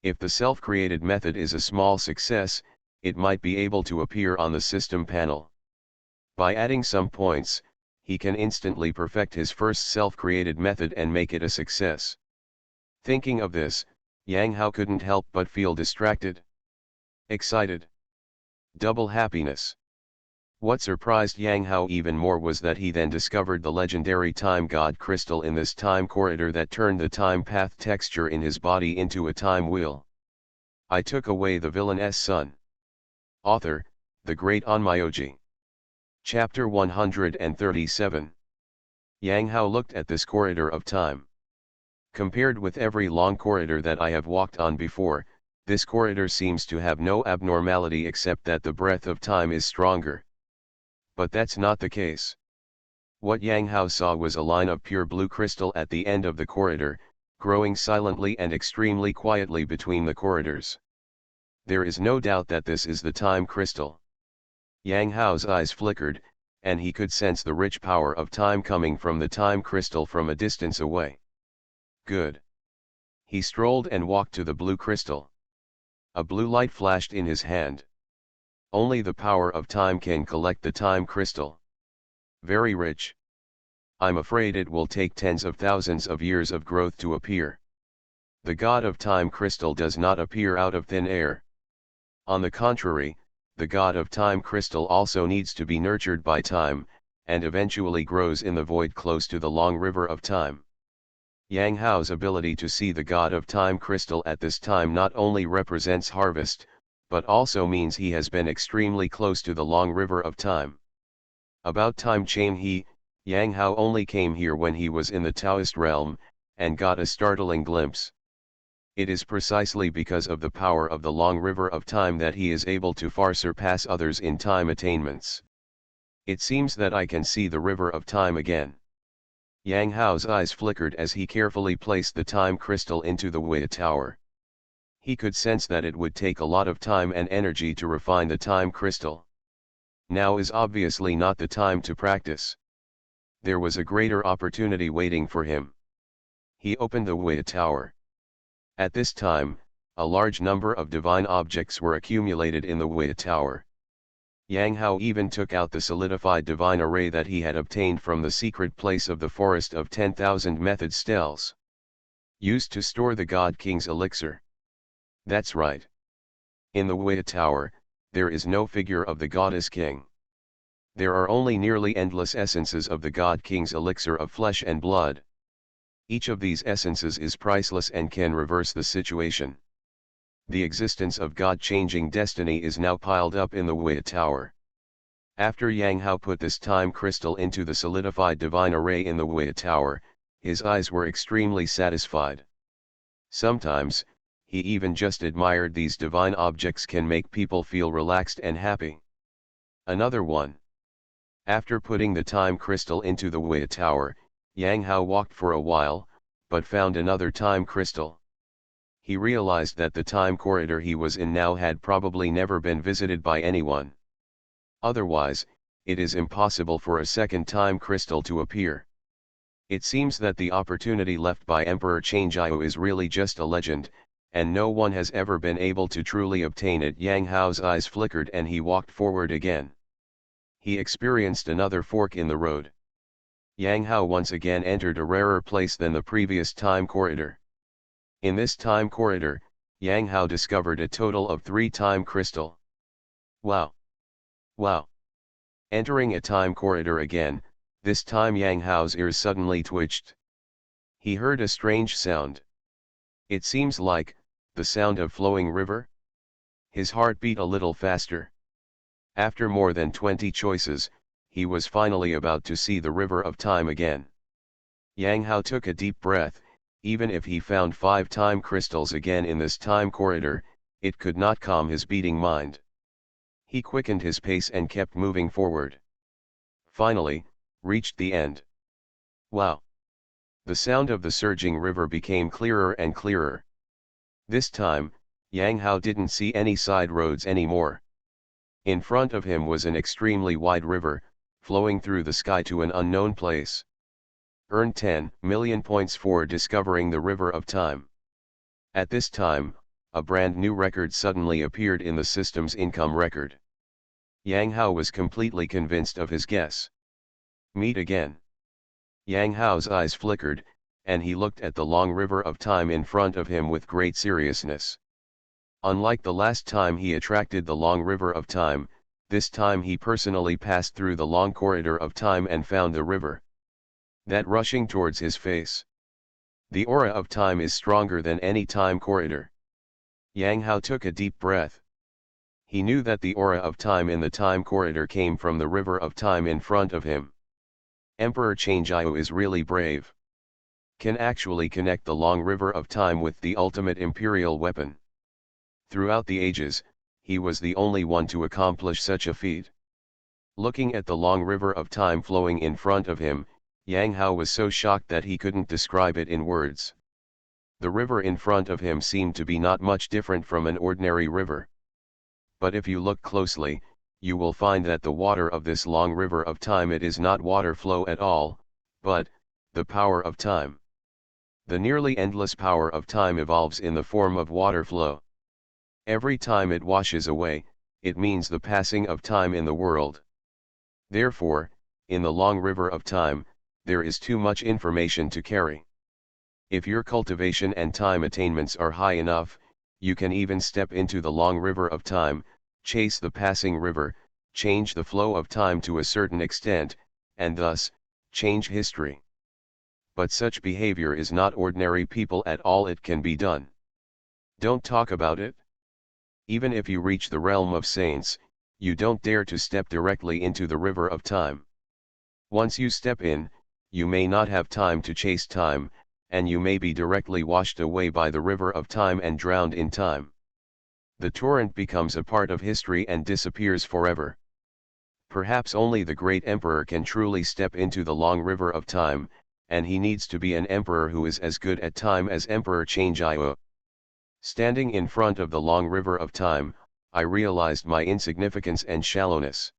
If the self-created method is a small success, it might be able to appear on the system panel. By adding some points, he can instantly perfect his first self-created method and make it a success. Thinking of this, Yang Hao couldn't help but feel distracted. Excited. Double happiness. What surprised Yang Hao even more was that he then discovered the legendary time god crystal in this time corridor that turned the time path texture in his body into a time wheel. I took away the villain's son. Author, the Great Onmyoji. Chapter 137. Yang Hao looked at this corridor of time. Compared with every long corridor that I have walked on before, this corridor seems to have no abnormality except that the breath of time is stronger. But that's not the case. What Yang Hao saw was a line of pure blue crystal at the end of the corridor, growing silently and extremely quietly between the corridors. There is no doubt that this is the time crystal. Yang Hao's eyes flickered, and he could sense the rich power of time coming from the time crystal from a distance away. Good. He strolled and walked to the blue crystal. A blue light flashed in his hand. Only the power of time can collect the time crystal. Very rich. I'm afraid it will take tens of thousands of years of growth to appear. The god of time crystal does not appear out of thin air. On the contrary, the god of time crystal also needs to be nurtured by time, and eventually grows in the void close to the long river of time. Yang Hao's ability to see the god of time crystal at this time not only represents harvest, but also means he has been extremely close to the long river of time. About time Yang Hao only came here when he was in the Taoist realm, and got a startling glimpse. It is precisely because of the power of the long river of time that he is able to far surpass others in time attainments. It seems that I can see the river of time again. Yang Hao's eyes flickered as he carefully placed the time crystal into the Wei tower. He could sense that it would take a lot of time and energy to refine the time crystal. Now is obviously not the time to practice. There was a greater opportunity waiting for him. He opened the Wei tower. At this time, a large number of divine objects were accumulated in the Wei tower. Yang Hao even took out the solidified divine array that he had obtained from the secret place of the forest of 10,000 method stells, used to store the God King's elixir. That's right. In the Wei tower, there is no figure of the Goddess King. There are only nearly endless essences of the God King's elixir of flesh and blood. Each of these essences is priceless and can reverse the situation. The existence of God-changing destiny is now piled up in the Wei tower. After Yang Hao put this time crystal into the solidified divine array in the Wei tower, his eyes were extremely satisfied. Sometimes, he even just admired these divine objects can make people feel relaxed and happy. Another one. After putting the time crystal into the Wei tower, Yang Hao walked for a while, but found another time crystal. He realized that the time corridor he was in now had probably never been visited by anyone. Otherwise, it is impossible for a second time crystal to appear. It seems that the opportunity left by Emperor Changjiu is really just a legend, and no one has ever been able to truly obtain it. Yang Hao's eyes flickered and he walked forward again. He experienced another fork in the road. Yang Hao once again entered a rarer place than the previous time corridor. In this time corridor, Yang Hao discovered a total of 3 time crystal. Wow! Wow! Entering a time corridor again, this time Yang Hao's ears suddenly twitched. He heard a strange sound. It seems like the sound of flowing river. His heart beat a little faster. After more than 20 choices, he was finally about to see the river of time again. Yang Hao took a deep breath. Even if he found 5 time crystals again in this time corridor, it could not calm his beating mind. He quickened his pace and kept moving forward. Finally, reached the end. Wow! The sound of the surging river became clearer and clearer. This time, Yang Hao didn't see any side roads anymore. In front of him was an extremely wide river, flowing through the sky to an unknown place. Earned 10 million points for discovering the river of time. At this time, a brand new record suddenly appeared in the system's income record. Yang Hao was completely convinced of his guess. Meet again. Yang Hao's eyes flickered, and he looked at the long river of time in front of him with great seriousness. Unlike the last time he attracted the long river of time, this time he personally passed through the long corridor of time and found the river. That rushing towards his face. The aura of time is stronger than any time corridor. Yang Hao took a deep breath. He knew that the aura of time in the time corridor came from the river of time in front of him. Emperor Changjiu is really brave. Can actually connect the long river of time with the ultimate imperial weapon. Throughout the ages, he was the only one to accomplish such a feat. Looking at the long river of time flowing in front of him, Yang Hao was so shocked that he couldn't describe it in words. The river in front of him seemed to be not much different from an ordinary river. But if you look closely, you will find that the water of this long river of time, it is not water flow at all, but the power of time. The nearly endless power of time evolves in the form of water flow. Every time it washes away, it means the passing of time in the world. Therefore, in the long river of time, there is too much information to carry. If your cultivation and time attainments are high enough, you can even step into the long river of time, chase the passing river, change the flow of time to a certain extent, and thus, change history. But such behavior is not ordinary people at all. It can be done. Don't talk about it. Even if you reach the realm of saints, you don't dare to step directly into the river of time. Once you step in, you may not have time to chase time, and you may be directly washed away by the river of time and drowned in time. The torrent becomes a part of history and disappears forever. Perhaps only the great emperor can truly step into the long river of time, and he needs to be an emperor who is as good at time as Emperor Chang'e. Standing in front of the long river of time, I realized my insignificance and shallowness.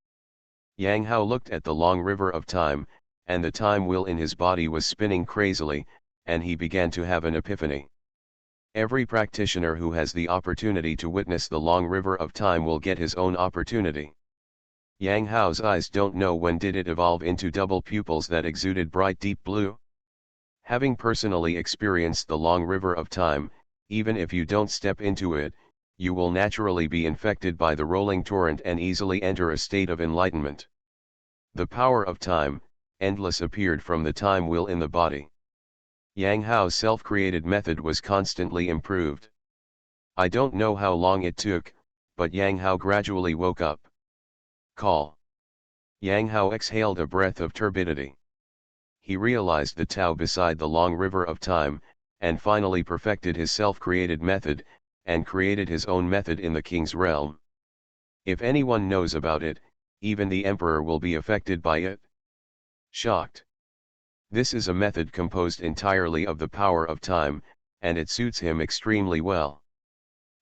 Yang Hao looked at the long river of time, and the time wheel in his body was spinning crazily, and he began to have an epiphany. Every practitioner who has the opportunity to witness the long river of time will get his own opportunity. Yang Hao's eyes don't know when did it evolve into double pupils that exuded bright deep blue. Having personally experienced the long river of time, even if you don't step into it, you will naturally be infected by the rolling torrent and easily enter a state of enlightenment. The power of time, endless, appeared from the time wheel in the body. Yang Hao's self-created method was constantly improved. I don't know how long it took, but Yang Hao gradually woke up. Call. Yang Hao exhaled a breath of turbidity. He realized the Tao beside the long river of time, and finally perfected his self-created method, and created his own method in the king's realm. If anyone knows about it, even the emperor will be affected by it. Shocked. This is a method composed entirely of the power of time, and it suits him extremely well.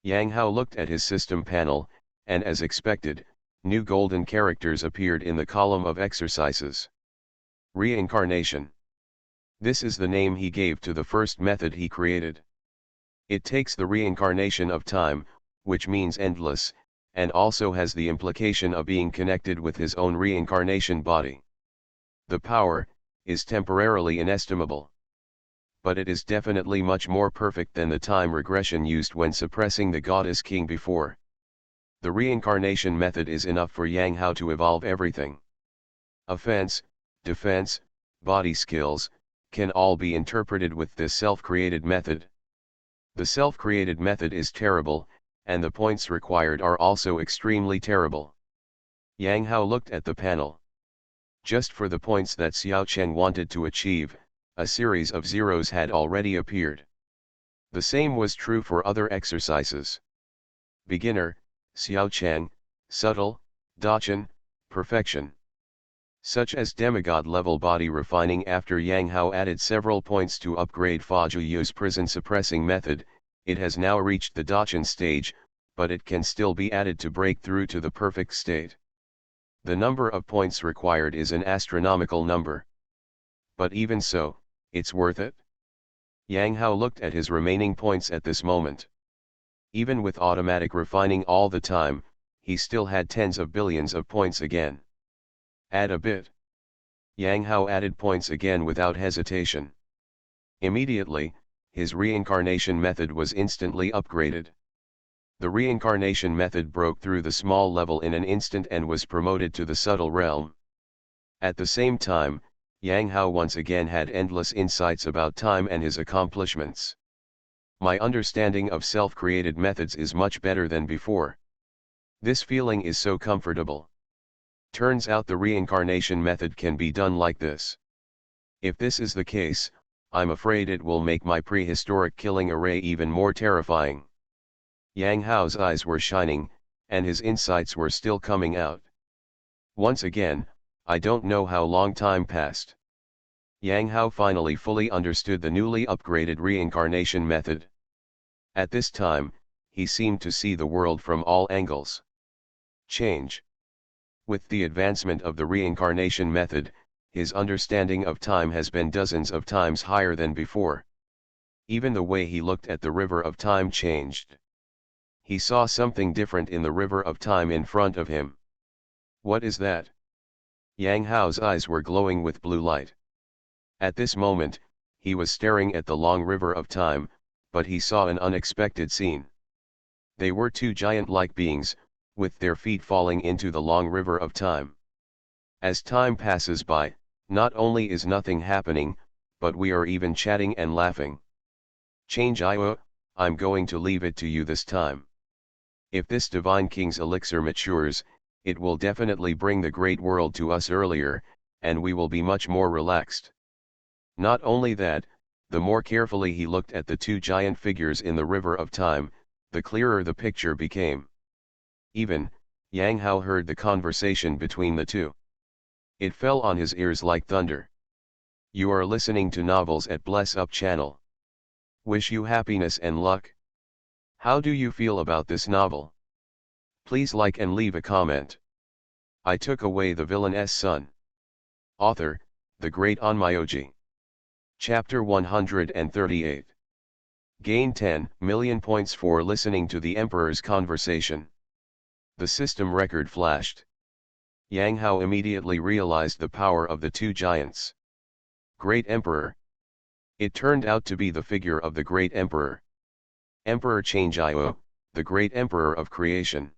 Yang Hao looked at his system panel, and as expected, new golden characters appeared in the column of exercises. Reincarnation. This is the name he gave to the first method he created. It takes the reincarnation of time, which means endless, and also has the implication of being connected with his own reincarnation body. The power is temporarily inestimable. But it is definitely much more perfect than the time regression used when suppressing the goddess king before. The reincarnation method is enough for Yang Hao to evolve everything. Offense, defense, body skills, can all be interpreted with this self-created method. The self-created method is terrible, and the points required are also extremely terrible. Yang Hao looked at the panel. Just for the points that Xiao Chen wanted to achieve, a series of zeros had already appeared. The same was true for other exercises. Beginner, Xiao Chen, subtle, Dacheng, perfection. Such as demigod level body refining. After Yang Hao added several points to upgrade Fa Zhuyu's prison suppressing method, it has now reached the Dacheng stage, but it can still be added to break through to the perfect state. The number of points required is an astronomical number. But even so, it's worth it. Yang Hao looked at his remaining points at this moment. Even with automatic refining all the time, he still had tens of billions of points again. Add a bit. Yang Hao added points again without hesitation. Immediately, his reincarnation method was instantly upgraded. The reincarnation method broke through the small level in an instant and was promoted to the subtle realm. At the same time, Yang Hao once again had endless insights about time and his accomplishments. My understanding of self-created methods is much better than before. This feeling is so comfortable. Turns out the reincarnation method can be done like this. If this is the case, I'm afraid it will make my prehistoric killing array even more terrifying. Yang Hao's eyes were shining, and his insights were still coming out. Once again, I don't know how long time passed. Yang Hao finally fully understood the newly upgraded reincarnation method. At this time, he seemed to see the world from all angles. Change. With the advancement of the reincarnation method, his understanding of time has been dozens of times higher than before. Even the way he looked at the river of time changed. He saw something different in the river of time in front of him. What is that? Yang Hao's eyes were glowing with blue light. At this moment, he was staring at the long river of time, but he saw an unexpected scene. They were two giant-like beings, with their feet falling into the long river of time. As time passes by, not only is nothing happening, but we are even chatting and laughing. Chang'e, I'm going to leave it to you this time. If this divine king's elixir matures, it will definitely bring the great world to us earlier, and we will be much more relaxed. Not only that, The more carefully he looked at the two giant figures in the river of time, the clearer the picture became. Even, Yang Hao heard the conversation between the two. It fell on his ears like thunder. You are listening to Novels at Bless Up channel. Wish you happiness and luck. How do you feel about this novel? Please like and leave a comment. I took away the villain's son. Author, the great Onmyoji. Chapter 138. Gain 10 million points for listening to the Emperor's conversation. The system record flashed. Yang Hao immediately realized the power of the two giants. Great Emperor. It turned out to be the figure of the Great Emperor. Emperor Chang'io, the Great Emperor of Creation.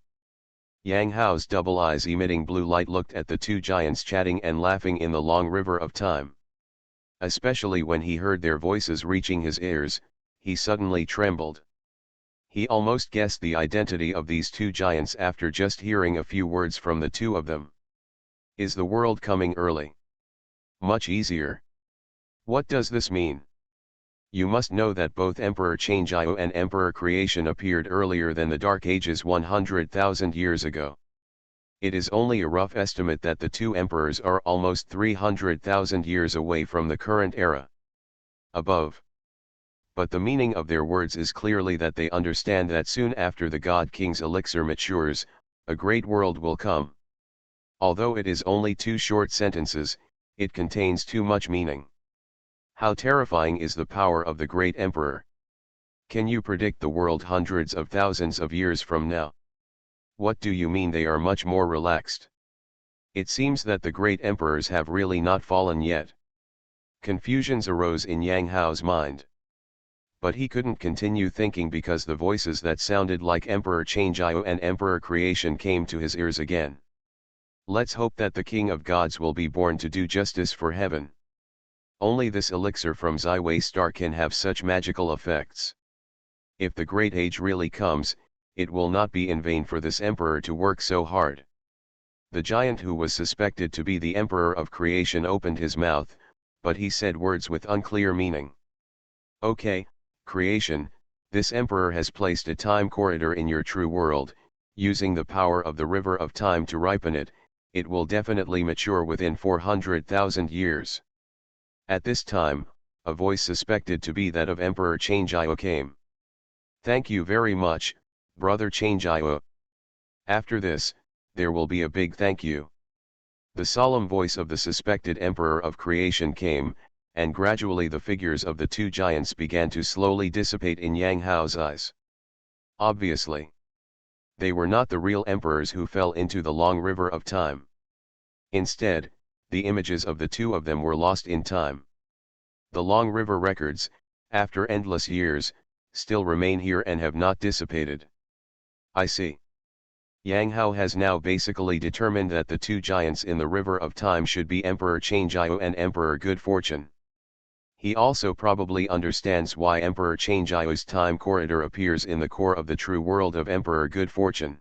Yang Hao's double eyes emitting blue light looked at the two giants chatting and laughing in the long river of time. Especially when he heard their voices reaching his ears, he suddenly trembled. He almost guessed the identity of these two giants after just hearing a few words from the two of them. Is the world coming early? Much easier. What does this mean? You must know that both Emperor Chang'io and Emperor Creation appeared earlier than the Dark Ages 100,000 years ago. It is only a rough estimate that the two emperors are almost 300,000 years away from the current era. Above. But the meaning of their words is clearly that they understand that soon after the God King's elixir matures, a great world will come. Although it is only two short sentences, it contains too much meaning. How terrifying is the power of the great emperor? Can you predict the world hundreds of thousands of years from now? What do you mean they are much more relaxed? It seems that the great emperors have really not fallen yet. Confusions arose in Yang Hao's mind. But he couldn't continue thinking because the voices that sounded like Emperor Chang'io and Emperor Creation came to his ears again. Let's hope that the King of Gods will be born to do justice for heaven. Only this elixir from Ziwei Star can have such magical effects. If the great age really comes, it will not be in vain for this emperor to work so hard. The giant who was suspected to be the Emperor of Creation opened his mouth, but he said words with unclear meaning. Okay, Creation, this emperor has placed a time corridor in your true world. Using the power of the river of time to ripen it, it will definitely mature within 400,000 years. At this time, a voice suspected to be that of Emperor Chang'io came. Thank you very much, Brother Chang'io. After this, there will be a big thank you. The solemn voice of the suspected Emperor of Creation came, and gradually the figures of the two giants began to slowly dissipate in Yang Hao's eyes. Obviously, they were not the real emperors who fell into the long river of time. Instead, the images of the two of them were lost in time. The long river records, after endless years, still remain here and have not dissipated. I see. Yang Hao has now basically determined that the two giants in the river of time should be Emperor Chang'io and Emperor Good Fortune. He also probably understands why Emperor Chang'io's time corridor appears in the core of the true world of Emperor Good Fortune.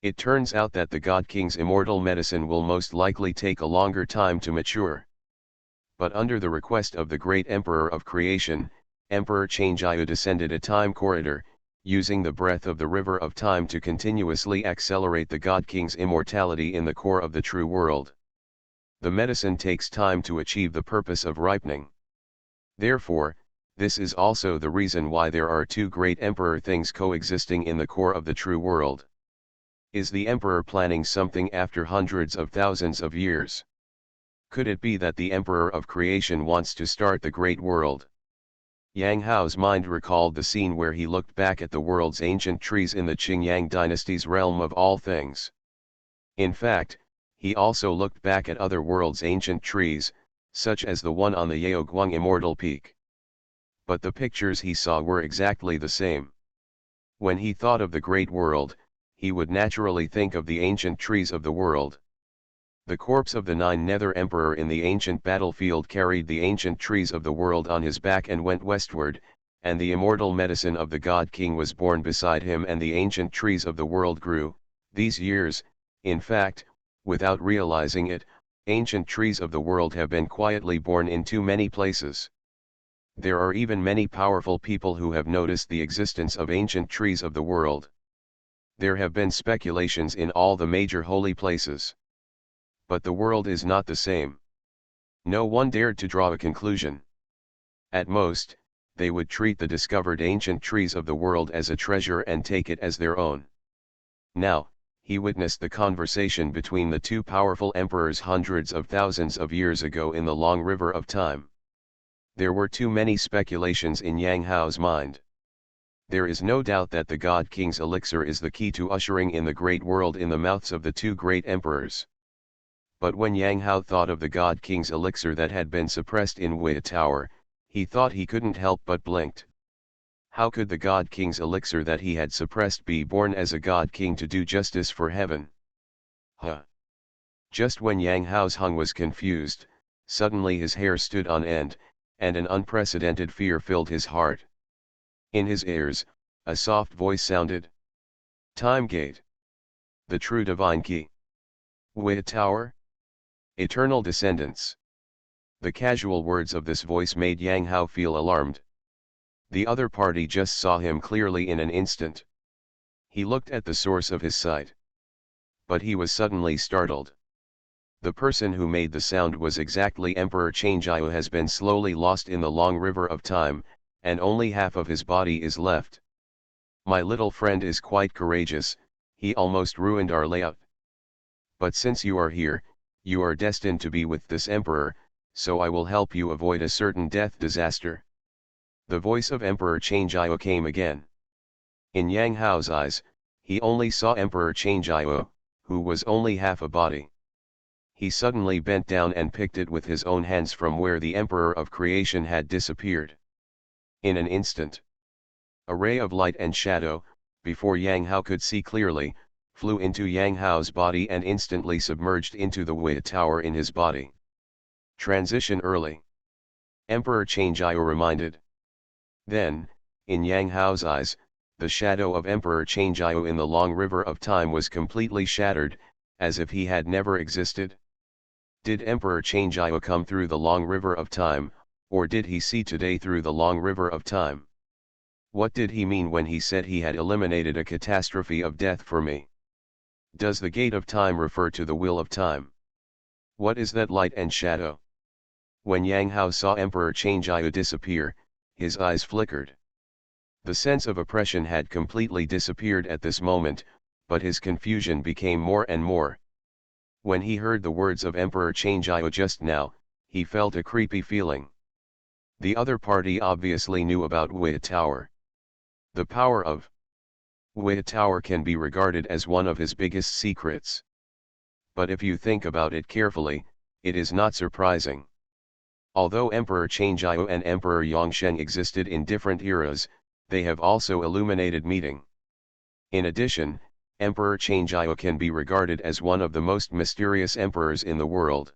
It turns out that the God King's immortal medicine will most likely take a longer time to mature. But under the request of the great Emperor of Creation, Emperor Chang'io descended a time corridor, using the breath of the river of time to continuously accelerate the God King's immortality in the core of the true world. The medicine takes time to achieve the purpose of ripening. Therefore, this is also the reason why there are two great emperor things coexisting in the core of the true world. Is the emperor planning something after hundreds of thousands of years? Could it be that the Emperor of Creation wants to start the great world? Yang Hao's mind recalled the scene where he looked back at the world's ancient trees in the Qingyang dynasty's realm of all things. In fact, he also looked back at other world's ancient trees, such as the one on the Yaoguang Immortal Peak. But the pictures he saw were exactly the same. When he thought of the great world, he would naturally think of the ancient trees of the world. The corpse of the Nine-Nether Emperor in the ancient battlefield carried the ancient trees of the world on his back and went westward, and the immortal medicine of the God King was born beside him and the ancient trees of the world grew. These years, in fact, without realizing it, ancient trees of the world have been quietly born in too many places. There are even many powerful people who have noticed the existence of ancient trees of the world. There have been speculations in all the major holy places. But the world is not the same. No one dared to draw a conclusion. At most, they would treat the discovered ancient trees of the world as a treasure and take it as their own. Now, he witnessed the conversation between the two powerful emperors hundreds of thousands of years ago in the long river of time. There were too many speculations in Yang Hao's mind. There is no doubt that the God King's elixir is the key to ushering in the great world in the mouths of the two great emperors. But when Yang Hao thought of the God King's elixir that had been suppressed in Wei Tower, he thought he couldn't help but blinked. How could the God King's elixir that he had suppressed be born as a God King to do justice for heaven? Just when Yang Hao's hung was confused, suddenly his hair stood on end, and an unprecedented fear filled his heart. In his ears, a soft voice sounded. Time Gate. The true divine key. Wei Tower. Eternal descendants. The casual words of this voice made Yang Hao feel alarmed. The other party just saw him clearly in an instant. He looked at the source of his sight. But he was suddenly startled. The person who made the sound was exactly Emperor Changjiao, has been slowly lost in the long river of time, and only half of his body is left. My little friend is quite courageous, he almost ruined our layout. But since you are here, you are destined to be with this emperor, so I will help you avoid a certain death disaster. The voice of Emperor Changjiao came again. In Yang Hao's eyes, he only saw Emperor Changjiao, who was only half a body. He suddenly bent down and picked it with his own hands from where the Emperor of Creation had disappeared. In an instant, a ray of light and shadow, before Yang Hao could see clearly, flew into Yang Hao's body and instantly submerged into the Wei Tower in his body. Transition early. Emperor Changjiao reminded. Then, in Yang Hao's eyes, the shadow of Emperor Changjiao in the long river of time was completely shattered, as if he had never existed. Did Emperor Changjiao come through the long river of time, or did he see today through the long river of time? What did he mean when he said he had eliminated a catastrophe of death for me? Does the gate of time refer to the wheel of time? What is that light and shadow? When Yang Hao saw Emperor Changjiao disappear, his eyes flickered. The sense of oppression had completely disappeared at this moment, but his confusion became more and more. When he heard the words of Emperor Changjiao just now, he felt a creepy feeling. The other party obviously knew about Wei Tower. The power of Wei Tower can be regarded as one of his biggest secrets. But if you think about it carefully, it is not surprising. Although Emperor Changjiao and Emperor Yongsheng existed in different eras, they have also illuminated meeting. In addition, Emperor Changjiao can be regarded as one of the most mysterious emperors in the world.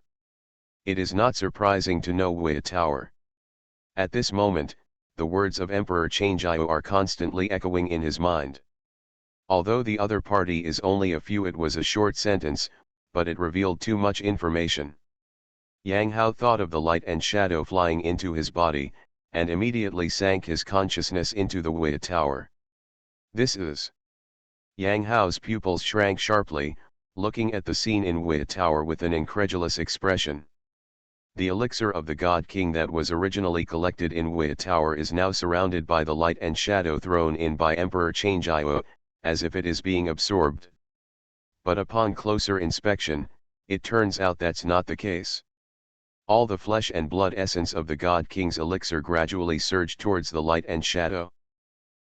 It is not surprising to know Wei Tower. At this moment, the words of Emperor Changjiao are constantly echoing in his mind. Although the other party is only a few, it was a short sentence, but it revealed too much information. Yang Hao thought of the light and shadow flying into his body, and immediately sank his consciousness into the Wei Tower. This is. Yang Hao's pupils shrank sharply, looking at the scene in Wei Tower with an incredulous expression. The elixir of the God King that was originally collected in Wei Tower is now surrounded by the light and shadow thrown in by Emperor Changjiao, as if it is being absorbed. But upon closer inspection, it turns out that's not the case. All the flesh and blood essence of the God King's elixir gradually surged towards the light and shadow.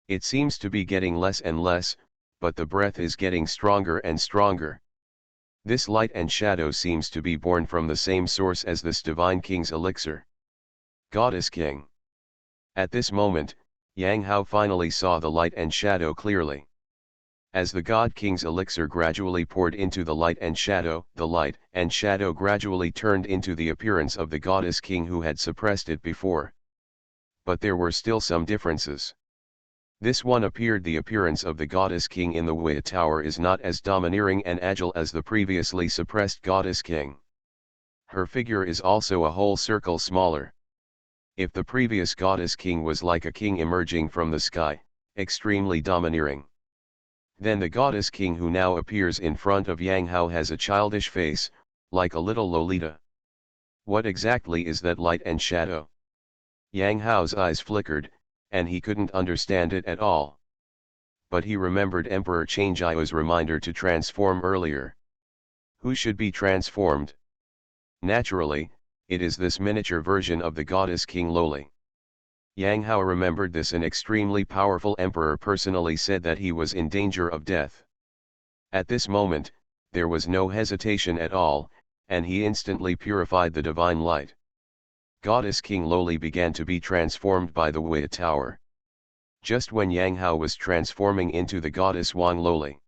It seems to be getting less and less, but the breath is getting stronger and stronger. This light and shadow seems to be born from the same source as this divine king's elixir. Goddess King. At this moment, Yang Hao finally saw the light and shadow clearly. As the God King's elixir gradually poured into the light and shadow gradually turned into the appearance of the Goddess King who had suppressed it before. But there were still some differences. This one appeared. The appearance of the Goddess King in the Wei Tower is not as domineering and agile as the previously suppressed Goddess King. Her figure is also a whole circle smaller. If the previous goddess king was like a king emerging from the sky, extremely domineering, then the goddess king who now appears in front of Yang Hao has a childish face, like a little Lolita. What exactly is that light and shadow? Yang Hao's eyes flickered, and he couldn't understand it at all. But he remembered Emperor Chang'ai's reminder to transform earlier. Who should be transformed? Naturally, it is this miniature version of the goddess King Loli. Yang Hao remembered this. An extremely powerful emperor personally said that he was in danger of death. At this moment, there was no hesitation at all, and he instantly purified the divine light. Goddess King Loli began to be transformed by the Wei Tower. Just when Yang Hao was transforming into the goddess Wang Loli.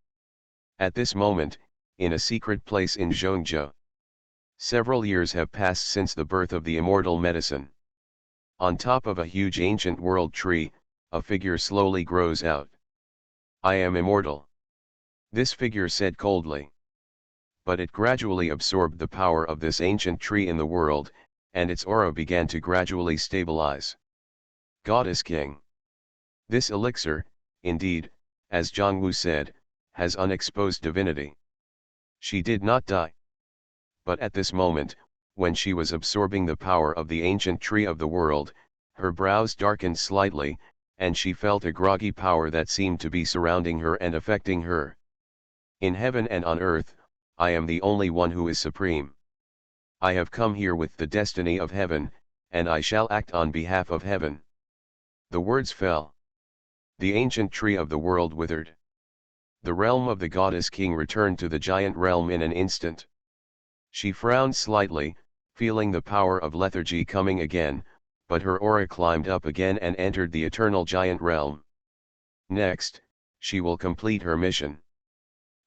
At this moment, in a secret place in Zhongzhou. Several years have passed since the birth of the immortal medicine. On top of a huge ancient world tree, a figure slowly grows out. I am immortal. This figure said coldly. But it gradually absorbed the power of this ancient tree in the world, and its aura began to gradually stabilize. Goddess King. This elixir, indeed, as Zhang Wu said, has unexposed divinity. She did not die. But at this moment, when she was absorbing the power of the ancient tree of the world, her brows darkened slightly, and she felt a groggy power that seemed to be surrounding her and affecting her. In heaven and on earth, I am the only one who is supreme. I have come here with the destiny of heaven, and I shall act on behalf of heaven. The words fell. The ancient tree of the world withered. The realm of the goddess king returned to the giant realm in an instant. She frowned slightly, feeling the power of lethargy coming again, but her aura climbed up again and entered the eternal giant realm. Next, she will complete her mission.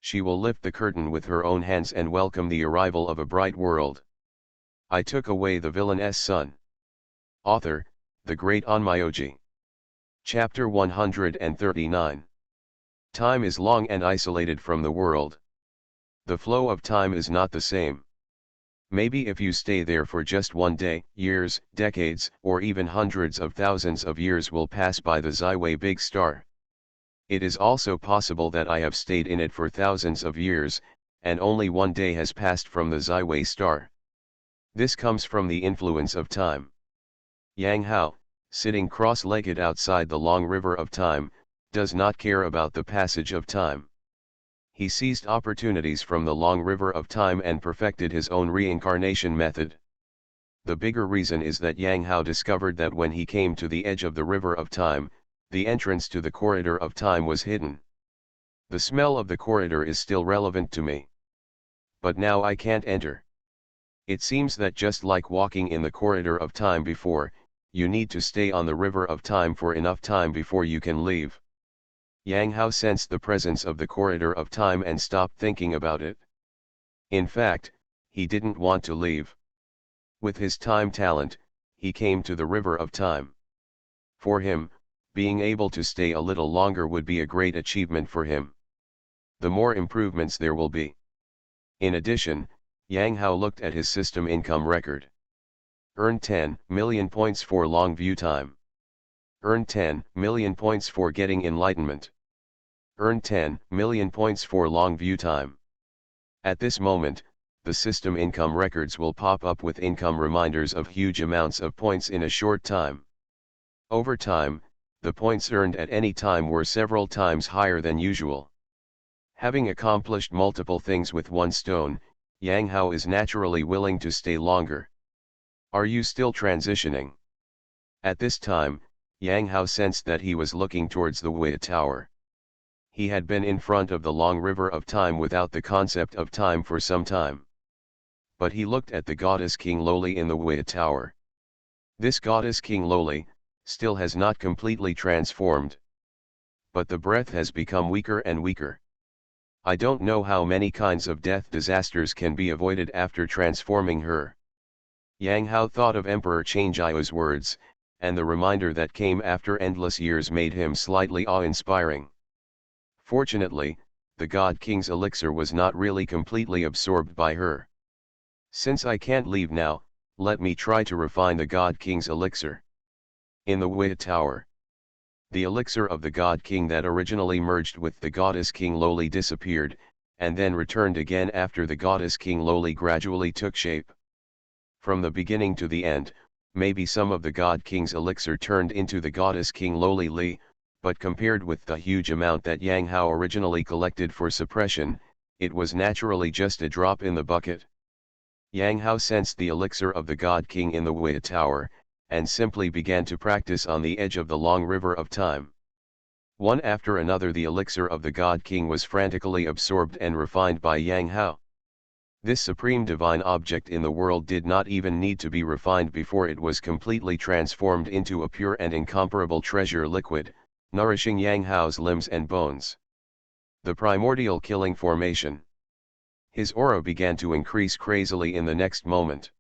She will lift the curtain with her own hands and welcome the arrival of a bright world. I took away the villain's son. Author, the great Onmyoji. Chapter 139. Time is long and isolated from the world. The flow of time is not the same. Maybe if you stay there for just one day, years, decades, or even hundreds of thousands of years will pass by the Ziwei big star. It is also possible that I have stayed in it for thousands of years, and only one day has passed from the Ziwei star. This comes from the influence of time. Yang Hao, sitting cross-legged outside the long river of time, does not care about the passage of time. He seized opportunities from the long river of time and perfected his own reincarnation method. The bigger reason is that Yang Hao discovered that when he came to the edge of the river of time, the entrance to the corridor of time was hidden. The smell of the corridor is still relevant to me. But now I can't enter. It seems that just like walking in the corridor of time before, you need to stay on the river of time for enough time before you can leave. Yang Hao sensed the presence of the corridor of time and stopped thinking about it. In fact, he didn't want to leave. With his time talent, he came to the river of time. For him, being able to stay a little longer would be a great achievement for him. The more improvements there will be. In addition, Yang Hao looked at his system income record. Earned 10 million points for long view time. Earned 10 million points for getting enlightenment. Earned 10 million points for long view time. At this moment, the system income records will pop up with income reminders of huge amounts of points in a short time. Over time, the points earned at any time were several times higher than usual. Having accomplished multiple things with one stone, Yang Hao is naturally willing to stay longer. Are you still transitioning? At this time, Yang Hao sensed that he was looking towards the Wei Tower. He had been in front of the long river of time without the concept of time for some time. But he looked at the goddess King Loli in the Wei Tower. This goddess King Loli still has not completely transformed. But the breath has become weaker and weaker. I don't know how many kinds of death disasters can be avoided after transforming her. Yang Hao thought of Emperor Chang'ai's words, and the reminder that came after endless years made him slightly awe-inspiring. Fortunately, the God King's elixir was not really completely absorbed by her. Since I can't leave now, let me try to refine the God King's elixir. In the Wea Tower. The elixir of the God King that originally merged with the goddess King Loli disappeared, and then returned again after the goddess King Loli gradually took shape. From the beginning to the end, maybe some of the God King's elixir turned into the goddess King Loli Li, but compared with the huge amount that Yang Hao originally collected for suppression, it was naturally just a drop in the bucket. Yang Hao sensed the elixir of the God King in the Wea Tower, and simply began to practice on the edge of the long river of time. One after another the elixir of the God King was frantically absorbed and refined by Yang Hao. This supreme divine object in the world did not even need to be refined before it was completely transformed into a pure and incomparable treasure liquid, nourishing Yang Hao's limbs and bones. The primordial killing formation. His aura began to increase crazily in the next moment.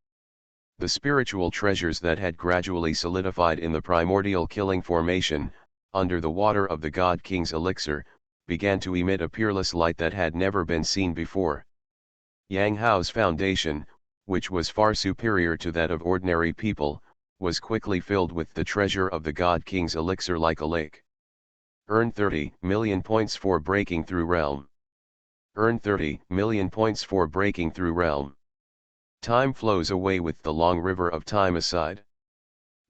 The spiritual treasures that had gradually solidified in the primordial killing formation, under the water of the God King's elixir, began to emit a peerless light that had never been seen before. Yang Hao's foundation, which was far superior to that of ordinary people, was quickly filled with the treasure of the God King's elixir like a lake. Earn 30 million points for breaking through realm. Earn 30 million points for breaking through realm. Time flows away with the long river of time aside.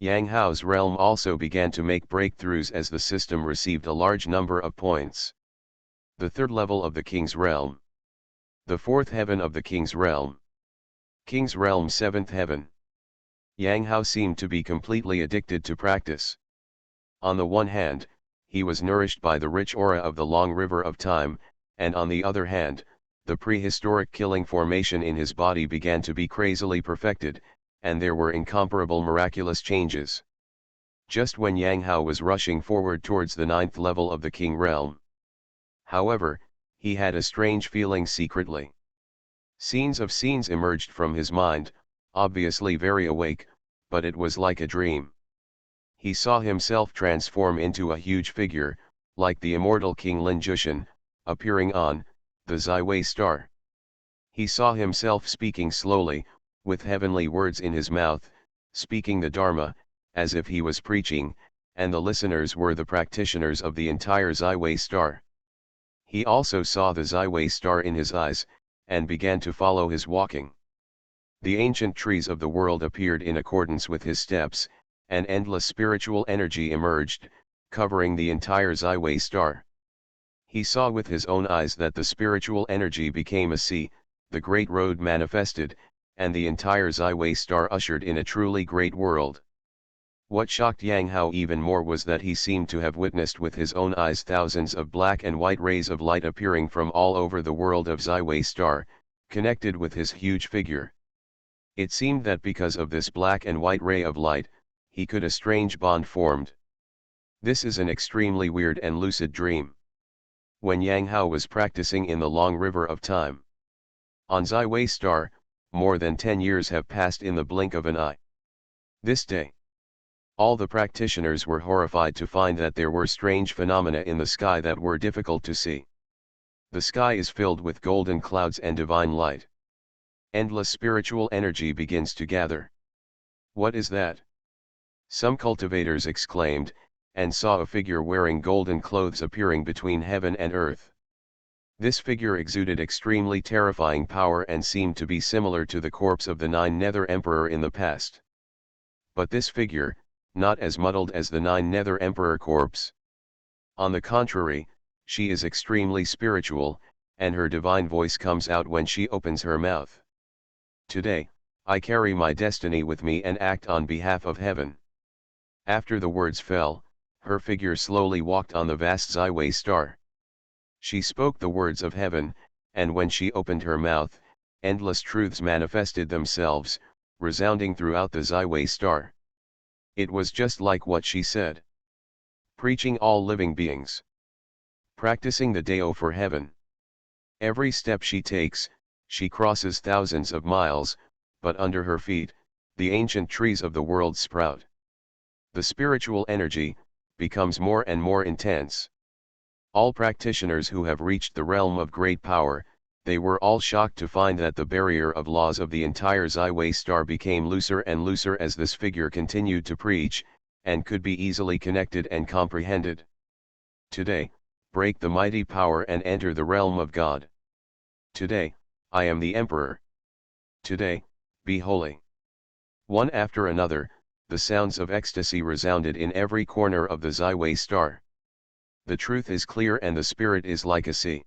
Yang Hao's realm also began to make breakthroughs as the system received a large number of points. The third level of the King's realm. The fourth heaven of the King's realm. King's realm, seventh heaven. Yang Hao seemed to be completely addicted to practice. On the one hand, he was nourished by the rich aura of the long river of time, and on the other hand, the prehistoric killing formation in his body began to be crazily perfected, and there were incomparable miraculous changes. Just when Yang Hao was rushing forward towards the ninth level of the King realm. However, he had a strange feeling secretly. Scenes emerged from his mind, obviously very awake, but it was like a dream. He saw himself transform into a huge figure, like the immortal King Lin Jushan, appearing on the Zaiwei star. He saw himself speaking slowly, with heavenly words in his mouth, speaking the Dharma, as if he was preaching, and the listeners were the practitioners of the entire Zaiwei star. He also saw the Zaiwei star in his eyes, and began to follow his walking. The ancient trees of the world appeared in accordance with his steps, and endless spiritual energy emerged, covering the entire Zaiwei star. He saw with his own eyes that the spiritual energy became a sea, the great road manifested, and the entire Zaiwei star ushered in a truly great world. What shocked Yang Hao even more was that he seemed to have witnessed with his own eyes thousands of black and white rays of light appearing from all over the world of Zaiwei star, connected with his huge figure. It seemed that because of this black and white ray of light, he could a strange bond formed. This is an extremely weird and lucid dream. When Yang Hao was practicing in the long river of time. On Zaiwei star, more than 10 years have passed in the blink of an eye. This day. All the practitioners were horrified to find that there were strange phenomena in the sky that were difficult to see. The sky is filled with golden clouds and divine light. Endless spiritual energy begins to gather. What is that? Some cultivators exclaimed, and saw a figure wearing golden clothes appearing between heaven and earth. This figure exuded extremely terrifying power and seemed to be similar to the corpse of the Nine Nether Emperor in the past. But this figure, not as muddled as the Nine Nether Emperor corpse. On the contrary, she is extremely spiritual, and her divine voice comes out when she opens her mouth. Today, I carry my destiny with me and act on behalf of heaven. After the words fell, her figure slowly walked on the vast Zaiwei star. She spoke the words of heaven, and when she opened her mouth, endless truths manifested themselves, resounding throughout the Zaiwei star. It was just like what she said. Preaching all living beings. Practicing the Dao for heaven. Every step she takes, she crosses thousands of miles, but under her feet, the ancient trees of the world sprout. The spiritual energy becomes more and more intense. All practitioners who have reached the realm of great power, they were all shocked to find that the barrier of laws of the entire Zaiwei star became looser and looser as this figure continued to preach, and could be easily connected and comprehended. Today, break the mighty power and enter the realm of God. Today, I am the Emperor. Today, be holy. One after another, the sounds of ecstasy resounded in every corner of the Zyway star. The truth is clear and the spirit is like a sea.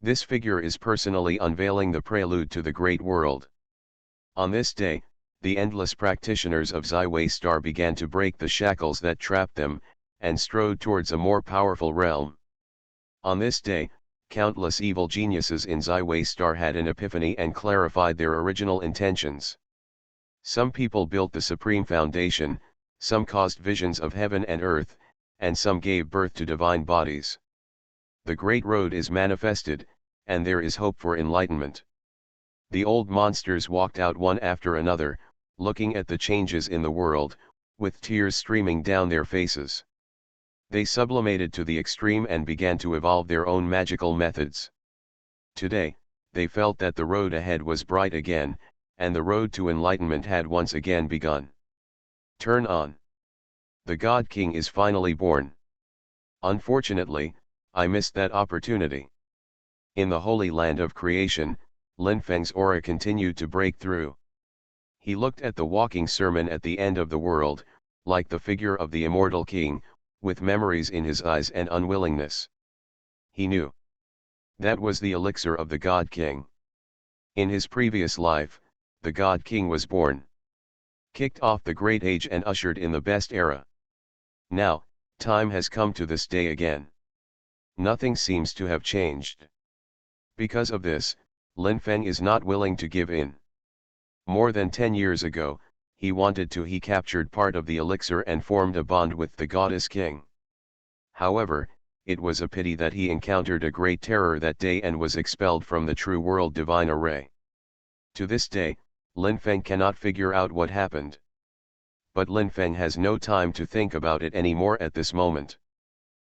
This figure is personally unveiling the prelude to the great world. On this day, the endless practitioners of Zyway star began to break the shackles that trapped them, and strode towards a more powerful realm. On this day, countless evil geniuses in Zyway star had an epiphany and clarified their original intentions. Some people built the supreme foundation, some caused visions of heaven and earth, and some gave birth to divine bodies. The great road is manifested, and there is hope for enlightenment. The old monsters walked out one after another, looking at the changes in the world, with tears streaming down their faces. They sublimated to the extreme and began to evolve their own magical methods. Today, they felt that the road ahead was bright again, and the road to enlightenment had once again begun. Turn on. The God King is finally born. Unfortunately, I missed that opportunity. In the holy land of creation, Lin Feng's aura continued to break through. He looked at the walking sermon at the end of the world, like the figure of the immortal king, with memories in his eyes and unwillingness. He knew. That was the elixir of the God King. In his previous life, the God King was born. Kicked off the great age and ushered in the best era. Now, time has come to this day again. Nothing seems to have changed. Because of this, Lin Feng is not willing to give in. More than 10 years ago, he captured part of the elixir and formed a bond with the goddess king. However, it was a pity that he encountered a great terror that day and was expelled from the true world divine array. To this day, Lin Feng cannot figure out what happened. But Lin Feng has no time to think about it anymore at this moment.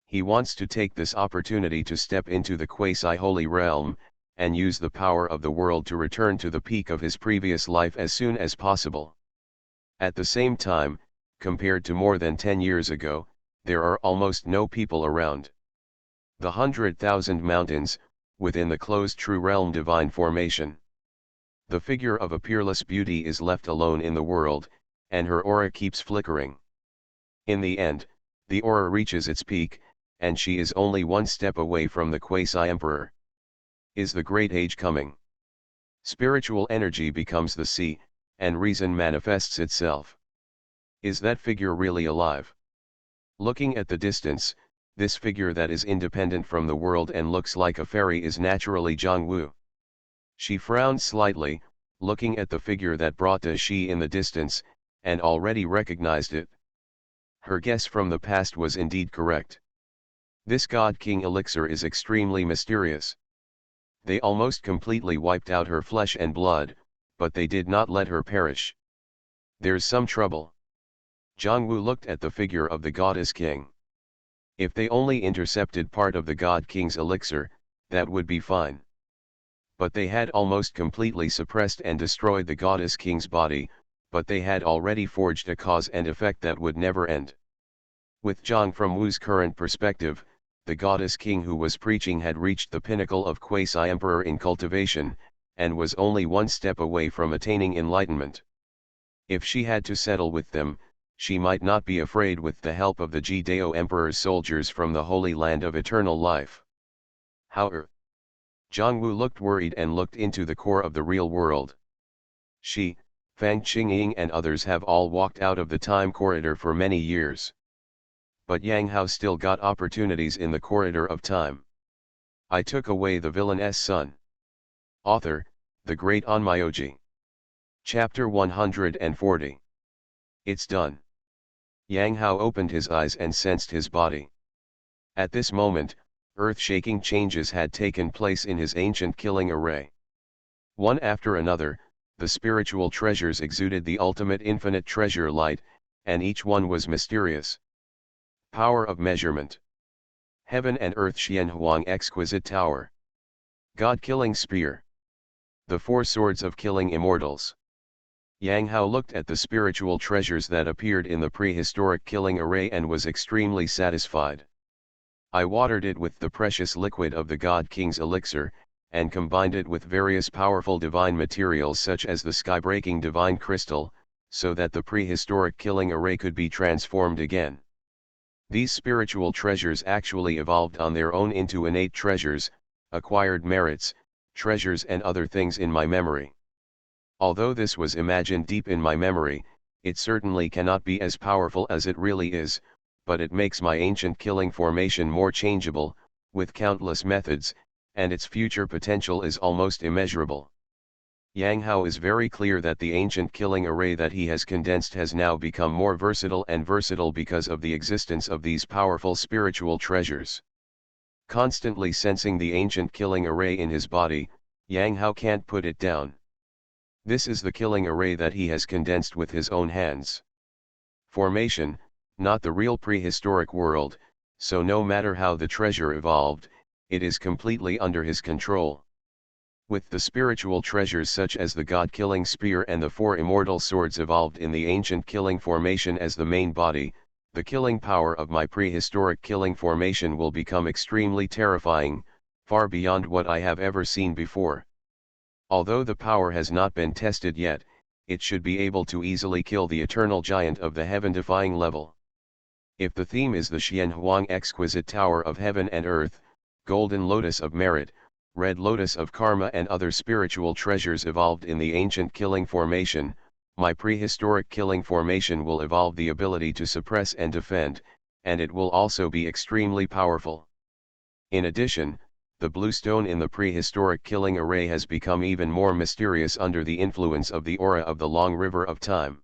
He wants to take this opportunity to step into the quasi-holy realm, and use the power of the world to return to the peak of his previous life as soon as possible. At the same time, compared to more than 10 years ago, there are almost no people around. The 100,000 mountains, within the closed true realm divine formation. The figure of a peerless beauty is left alone in the world, and her aura keeps flickering. In the end, the aura reaches its peak, and she is only one step away from the quasi-emperor. Is the great age coming? Spiritual energy becomes the sea, and reason manifests itself. Is that figure really alive? Looking at the distance, this figure that is independent from the world and looks like a fairy is naturally Zhang Wu. She frowned slightly, looking at the figure that brought the she in the distance, and already recognized it. Her guess from the past was indeed correct. This God King elixir is extremely mysterious. They almost completely wiped out her flesh and blood, but they did not let her perish. There's some trouble. Zhang Wu looked at the figure of the goddess king. If they only intercepted part of the God King's elixir, that would be fine. But they had almost completely suppressed and destroyed the goddess king's body, but they had already forged a cause and effect that would never end. With Zhang from Wu's current perspective, the goddess king who was preaching had reached the pinnacle of quasi-emperor in cultivation, and was only one step away from attaining enlightenment. If she had to settle with them, she might not be afraid with the help of the Ji-Dao Emperor's soldiers from the Holy Land of Eternal Life. However, Zhang Wu looked worried and looked into the core of the real world. She, Fang Qingying and others have all walked out of the time corridor for many years. But Yang Hao still got opportunities in the corridor of time. I took away the villain's son. Author, The Great Onmyoji. Chapter 140. It's done. Yang Hao opened his eyes and sensed his body. At this moment, earth-shaking changes had taken place in his ancient killing array. One after another, the spiritual treasures exuded the ultimate infinite treasure light, and each one was mysterious. Power of measurement. Heaven and Earth Xian Huang exquisite tower. God killing spear. The four swords of killing immortals. Yang Hao looked at the spiritual treasures that appeared in the prehistoric killing array and was extremely satisfied. I watered it with the precious liquid of the God King's elixir, and combined it with various powerful divine materials such as the sky-breaking divine crystal, so that the prehistoric killing array could be transformed again. These spiritual treasures actually evolved on their own into innate treasures, acquired merits, treasures and other things in my memory. Although this was imagined deep in my memory, it certainly cannot be as powerful as it really is, but it makes my ancient killing formation more changeable, with countless methods, and its future potential is almost immeasurable. Yang Hao is very clear that the ancient killing array that he has condensed has now become more versatile and versatile because of the existence of these powerful spiritual treasures. Constantly sensing the ancient killing array in his body, Yang Hao can't put it down. This is the killing array that he has condensed with his own hands. Formation, not the real prehistoric world, so no matter how the treasure evolved, it is completely under his control. With the spiritual treasures such as the god-killing spear and the 4 immortal swords evolved in the ancient killing formation as the main body, the killing power of my prehistoric killing formation will become extremely terrifying, far beyond what I have ever seen before. Although the power has not been tested yet, it should be able to easily kill the eternal giant of the heaven-defying level. If the theme is the Xian Huang exquisite tower of heaven and earth, golden lotus of merit, red lotus of karma and other spiritual treasures evolved in the ancient killing formation, my prehistoric killing formation will evolve the ability to suppress and defend, and it will also be extremely powerful. In addition, the blue stone in the prehistoric killing array has become even more mysterious under the influence of the aura of the long river of time.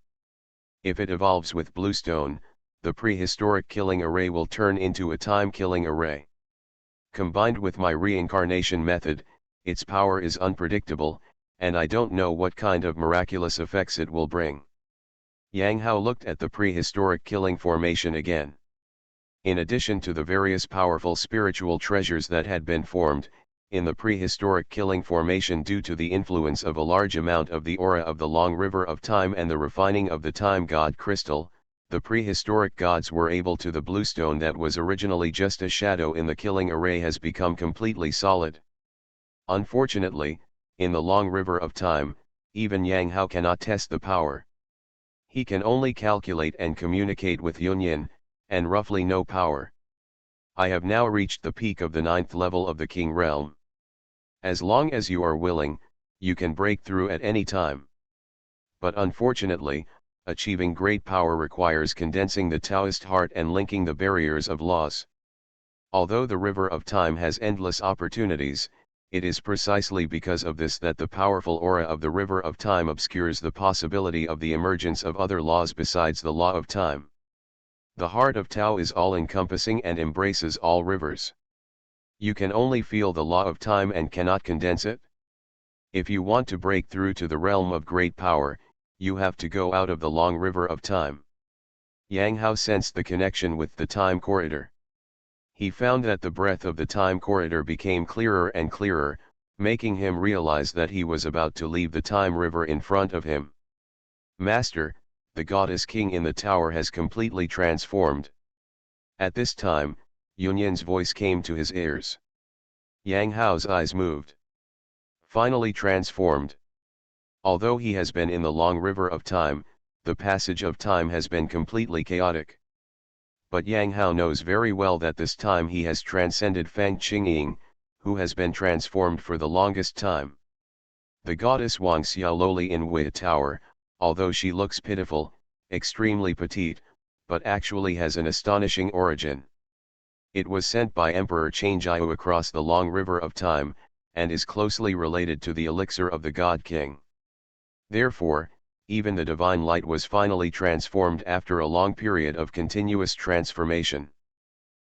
If it evolves with blue stone, the prehistoric killing array will turn into a time killing array. Combined with my reincarnation method, its power is unpredictable, and I don't know what kind of miraculous effects it will bring. Yang Hao looked at the prehistoric killing formation again. In addition to the various powerful spiritual treasures that had been formed, in the prehistoric killing formation due to the influence of a large amount of the aura of the long river of time and the refining of the time god crystal, the prehistoric gods were able to the bluestone that was originally just a shadow in the killing array has become completely solid. Unfortunately, in the long river of time, even Yang Hao cannot test the power. He can only calculate and communicate with Yunyan, and roughly no power. I have now reached the peak of the 9th level of the King realm. As long as you are willing, you can break through at any time. But unfortunately, achieving great power requires condensing the Taoist heart and linking the barriers of laws. Although the river of time has endless opportunities, it is precisely because of this that the powerful aura of the river of time obscures the possibility of the emergence of other laws besides the law of time. The heart of Tao is all-encompassing and embraces all rivers. You can only feel the law of time and cannot condense it. If you want to break through to the realm of great power, you have to go out of the long river of time. Yang Hao sensed the connection with the time corridor. He found that the breath of the time corridor became clearer and clearer, making him realize that he was about to leave the time river in front of him. Master, the goddess king in the tower has completely transformed. At this time, Yunyan's voice came to his ears. Yang Hao's eyes moved. Finally transformed. Although he has been in the long river of time, the passage of time has been completely chaotic. But Yang Hao knows very well that this time he has transcended Fang Qingying, who has been transformed for the longest time. The goddess Wang Xiaololi in Wei Tower, although she looks pitiful, extremely petite, but actually has an astonishing origin. It was sent by Emperor Changjiu across the long river of time, and is closely related to the elixir of the God King. Therefore, even the divine light was finally transformed after a long period of continuous transformation.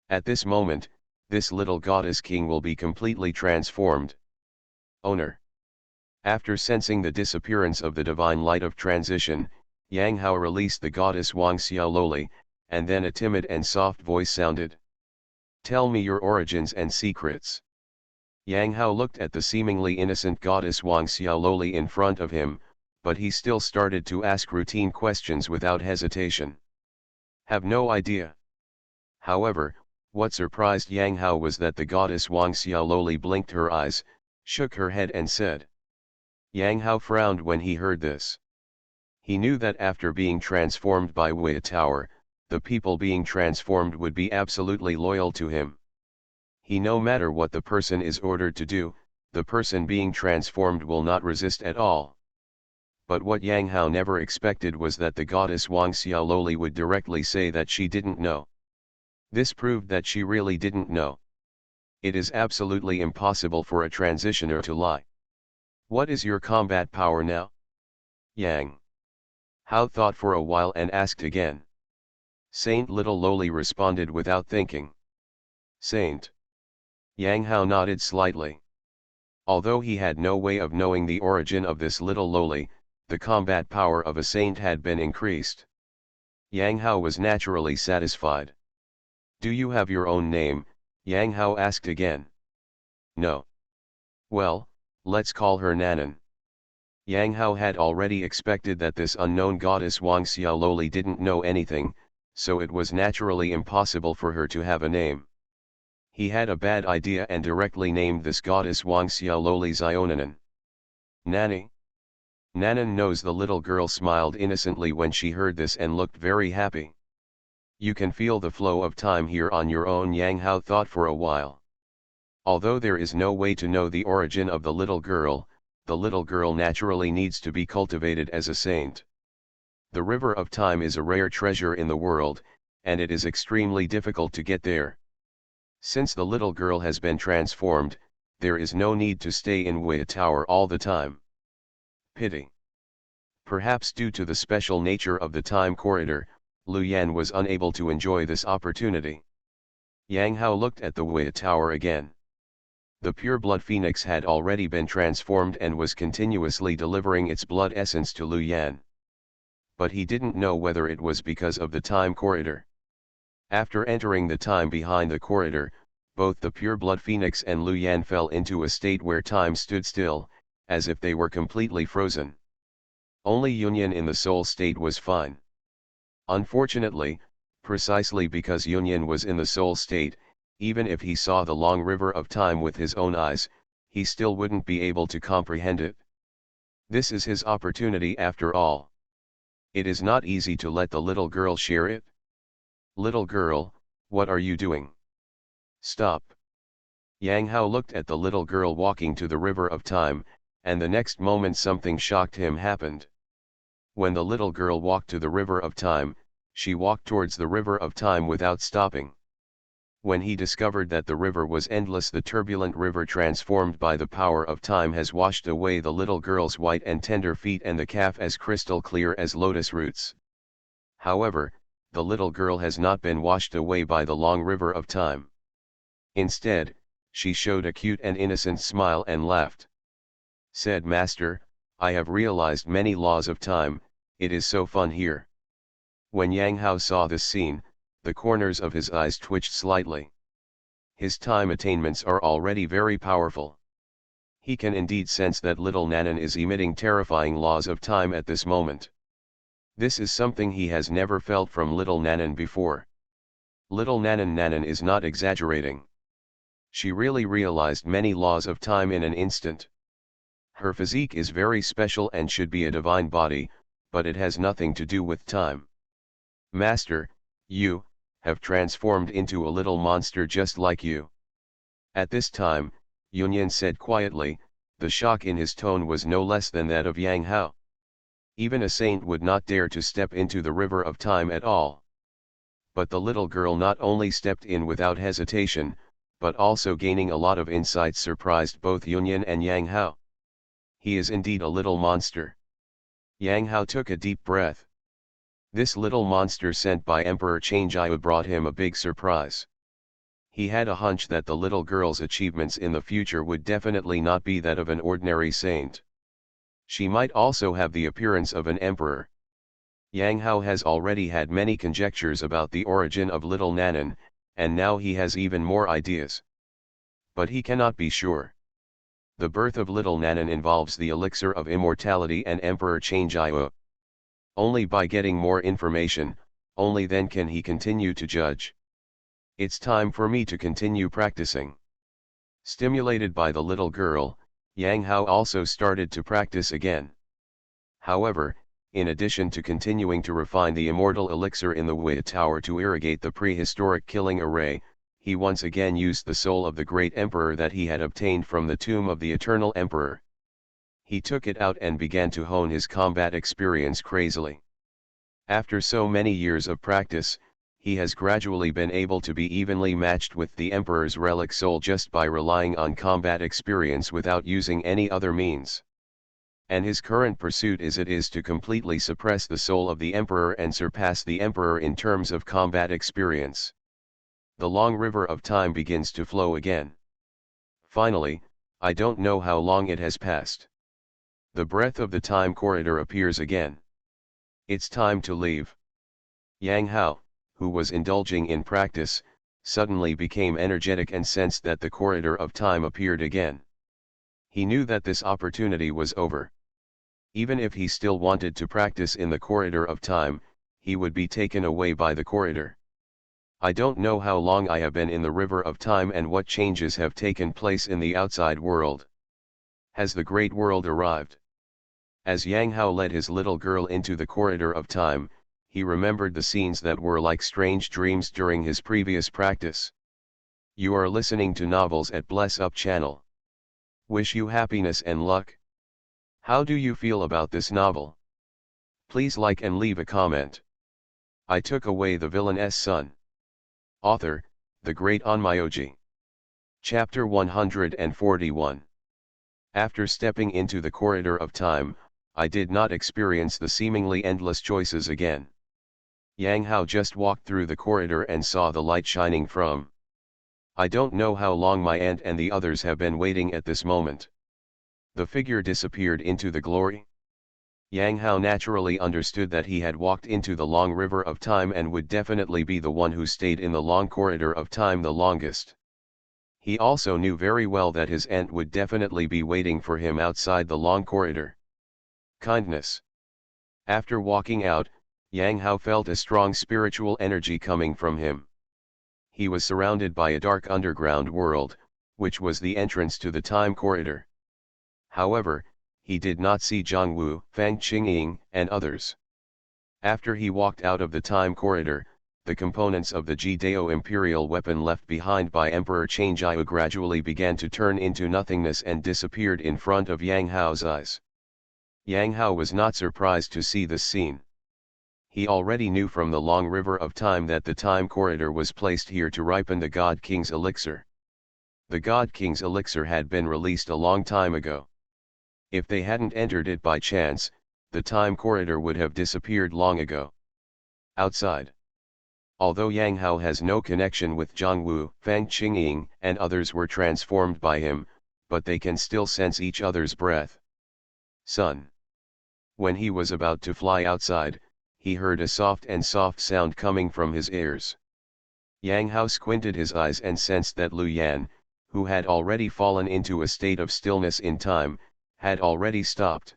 At this moment, this little goddess king will be completely transformed. Owner. After sensing the disappearance of the divine light of transition, Yang Hao released the goddess Wang Xiaololi, and then a timid and soft voice sounded. Tell me your origins and secrets. Yang Hao looked at the seemingly innocent goddess Wang Xiaololi in front of him, but he still started to ask routine questions without hesitation. Have no idea. However, what surprised Yang Hao was that the goddess Wang Xiaololi blinked her eyes, shook her head and said. Yang Hao frowned when he heard this. He knew that after being transformed by Wei Tower, the people being transformed would be absolutely loyal to him. No matter what the person is ordered to do, the person being transformed will not resist at all. But what Yang Hao never expected was that the goddess Wang Xiaololi would directly say that she didn't know. This proved that she really didn't know. It is absolutely impossible for a transitioner to lie. What is your combat power now? Yang Hao thought for a while and asked again. Saint Little Loli responded without thinking. Saint. Yang Hao nodded slightly. Although he had no way of knowing the origin of this little Loli, the combat power of a saint had been increased. Yang Hao was naturally satisfied. Do you have your own name? Yang Hao asked again. No. Well, let's call her Nanan. Yang Hao had already expected that this unknown goddess Wang Xiaololi didn't know anything, so it was naturally impossible for her to have a name. He had a bad idea and directly named this goddess Wang Xiaololi Zionanan. Nanny? Nanan knows the little girl smiled innocently when she heard this and looked very happy. You can feel the flow of time here on your own, Yang Hao thought for a while. Although there is no way to know the origin of the little girl naturally needs to be cultivated as a saint. The river of time is a rare treasure in the world, and it is extremely difficult to get there. Since the little girl has been transformed, there is no need to stay in Wei Tower all the time. Pity. Perhaps due to the special nature of the time corridor, Lu Yan was unable to enjoy this opportunity. Yang Hao looked at the Wei Tower again. The pure blood phoenix had already been transformed and was continuously delivering its blood essence to Lu Yan. But he didn't know whether it was because of the time corridor. After entering the time behind the corridor, both the pure blood phoenix and Lu Yan fell into a state where time stood still, as if they were completely frozen. Only Yunyan in the soul state was fine. Unfortunately, precisely because Yunyan was in the soul state, even if he saw the long river of time with his own eyes, he still wouldn't be able to comprehend it. This is his opportunity after all. It is not easy to let the little girl share it. Little girl, what are you doing? Stop. Yang Hao looked at the little girl walking to the river of time, and the next moment something shocked him happened. When the little girl walked to the river of time, she walked towards the river of time without stopping. When he discovered that the river was endless, the turbulent river transformed by the power of time has washed away the little girl's white and tender feet and the calf as crystal clear as lotus roots. However, the little girl has not been washed away by the long river of time. Instead, she showed a cute and innocent smile and laughed. Said Master, I have realized many laws of time, it is so fun here. When Yang Hao saw this scene, the corners of his eyes twitched slightly. His time attainments are already very powerful. He can indeed sense that little Nanan is emitting terrifying laws of time at this moment. This is something he has never felt from little Nanan before. Little Nanan is not exaggerating. She really realized many laws of time in an instant. Her physique is very special and should be a divine body, but it has nothing to do with time. Master, you have transformed into a little monster just like you. At this time, Yunyan said quietly, the shock in his tone was no less than that of Yang Hao. Even a saint would not dare to step into the river of time at all. But the little girl not only stepped in without hesitation, but also gaining a lot of insights surprised both Yunyan and Yang Hao. He is indeed a little monster. Yang Hao took a deep breath. This little monster sent by Emperor Chang'ai brought him a big surprise. He had a hunch that the little girl's achievements in the future would definitely not be that of an ordinary saint. She might also have the appearance of an emperor. Yang Hao has already had many conjectures about the origin of little Nanan, and now he has even more ideas. But he cannot be sure. The birth of little Nanan involves the elixir of immortality and Emperor Chang'e. Only by getting more information, only then can he continue to judge. It's time for me to continue practicing. Stimulated by the little girl, Yang Hao also started to practice again. However, in addition to continuing to refine the immortal elixir in the Wei Tower to irrigate the prehistoric killing array, he once again used the soul of the great emperor that he had obtained from the tomb of the eternal emperor. He took it out and began to hone his combat experience crazily. After so many years of practice, he has gradually been able to be evenly matched with the emperor's relic soul just by relying on combat experience without using any other means. And his current pursuit is to completely suppress the soul of the emperor and surpass the emperor in terms of combat experience. The long river of time begins to flow again. Finally, I don't know how long it has passed. The breath of the time corridor appears again. It's time to leave. Yang Hao, who was indulging in practice, suddenly became energetic and sensed that the corridor of time appeared again. He knew that this opportunity was over. Even if he still wanted to practice in the corridor of time, he would be taken away by the corridor. I don't know how long I have been in the river of time and what changes have taken place in the outside world. Has the great world arrived? As Yang Hao led his little girl into the corridor of time, he remembered the scenes that were like strange dreams during his previous practice. You are listening to Novels at Bless Up channel. Wish you happiness and luck. How do you feel about this novel? Please like and leave a comment. I took away the villain's son. Author, the Great Onmyoji. Chapter 141. After stepping into the corridor of time, I did not experience the seemingly endless choices again. Yang Hao just walked through the corridor and saw the light shining from. I don't know how long my aunt and the others have been waiting at this moment. The figure disappeared into the glory. Yang Hao naturally understood that he had walked into the long river of time and would definitely be the one who stayed in the long corridor of time the longest. He also knew very well that his aunt would definitely be waiting for him outside the long corridor. Kindness. After walking out, Yang Hao felt a strong spiritual energy coming from him. He was surrounded by a dark underground world, which was the entrance to the time corridor. However, he did not see Zhongwu, Fang Qingying, and others. After he walked out of the time corridor, the components of the Ji-Dao imperial weapon left behind by Emperor Chang'e gradually began to turn into nothingness and disappeared in front of Yang Hao's eyes. Yang Hao was not surprised to see this scene. He already knew from the long river of time that the time corridor was placed here to ripen the God King's elixir. The God King's elixir had been released a long time ago. If they hadn't entered it by chance, the time corridor would have disappeared long ago. Outside. Although Yang Hao has no connection with Zhongwu, Fang Qingying, and others were transformed by him, but they can still sense each other's breath. Son. When he was about to fly outside, he heard a soft sound coming from his ears. Yang Hao squinted his eyes and sensed that Lu Yan, who had already fallen into a state of stillness in time, had already stopped.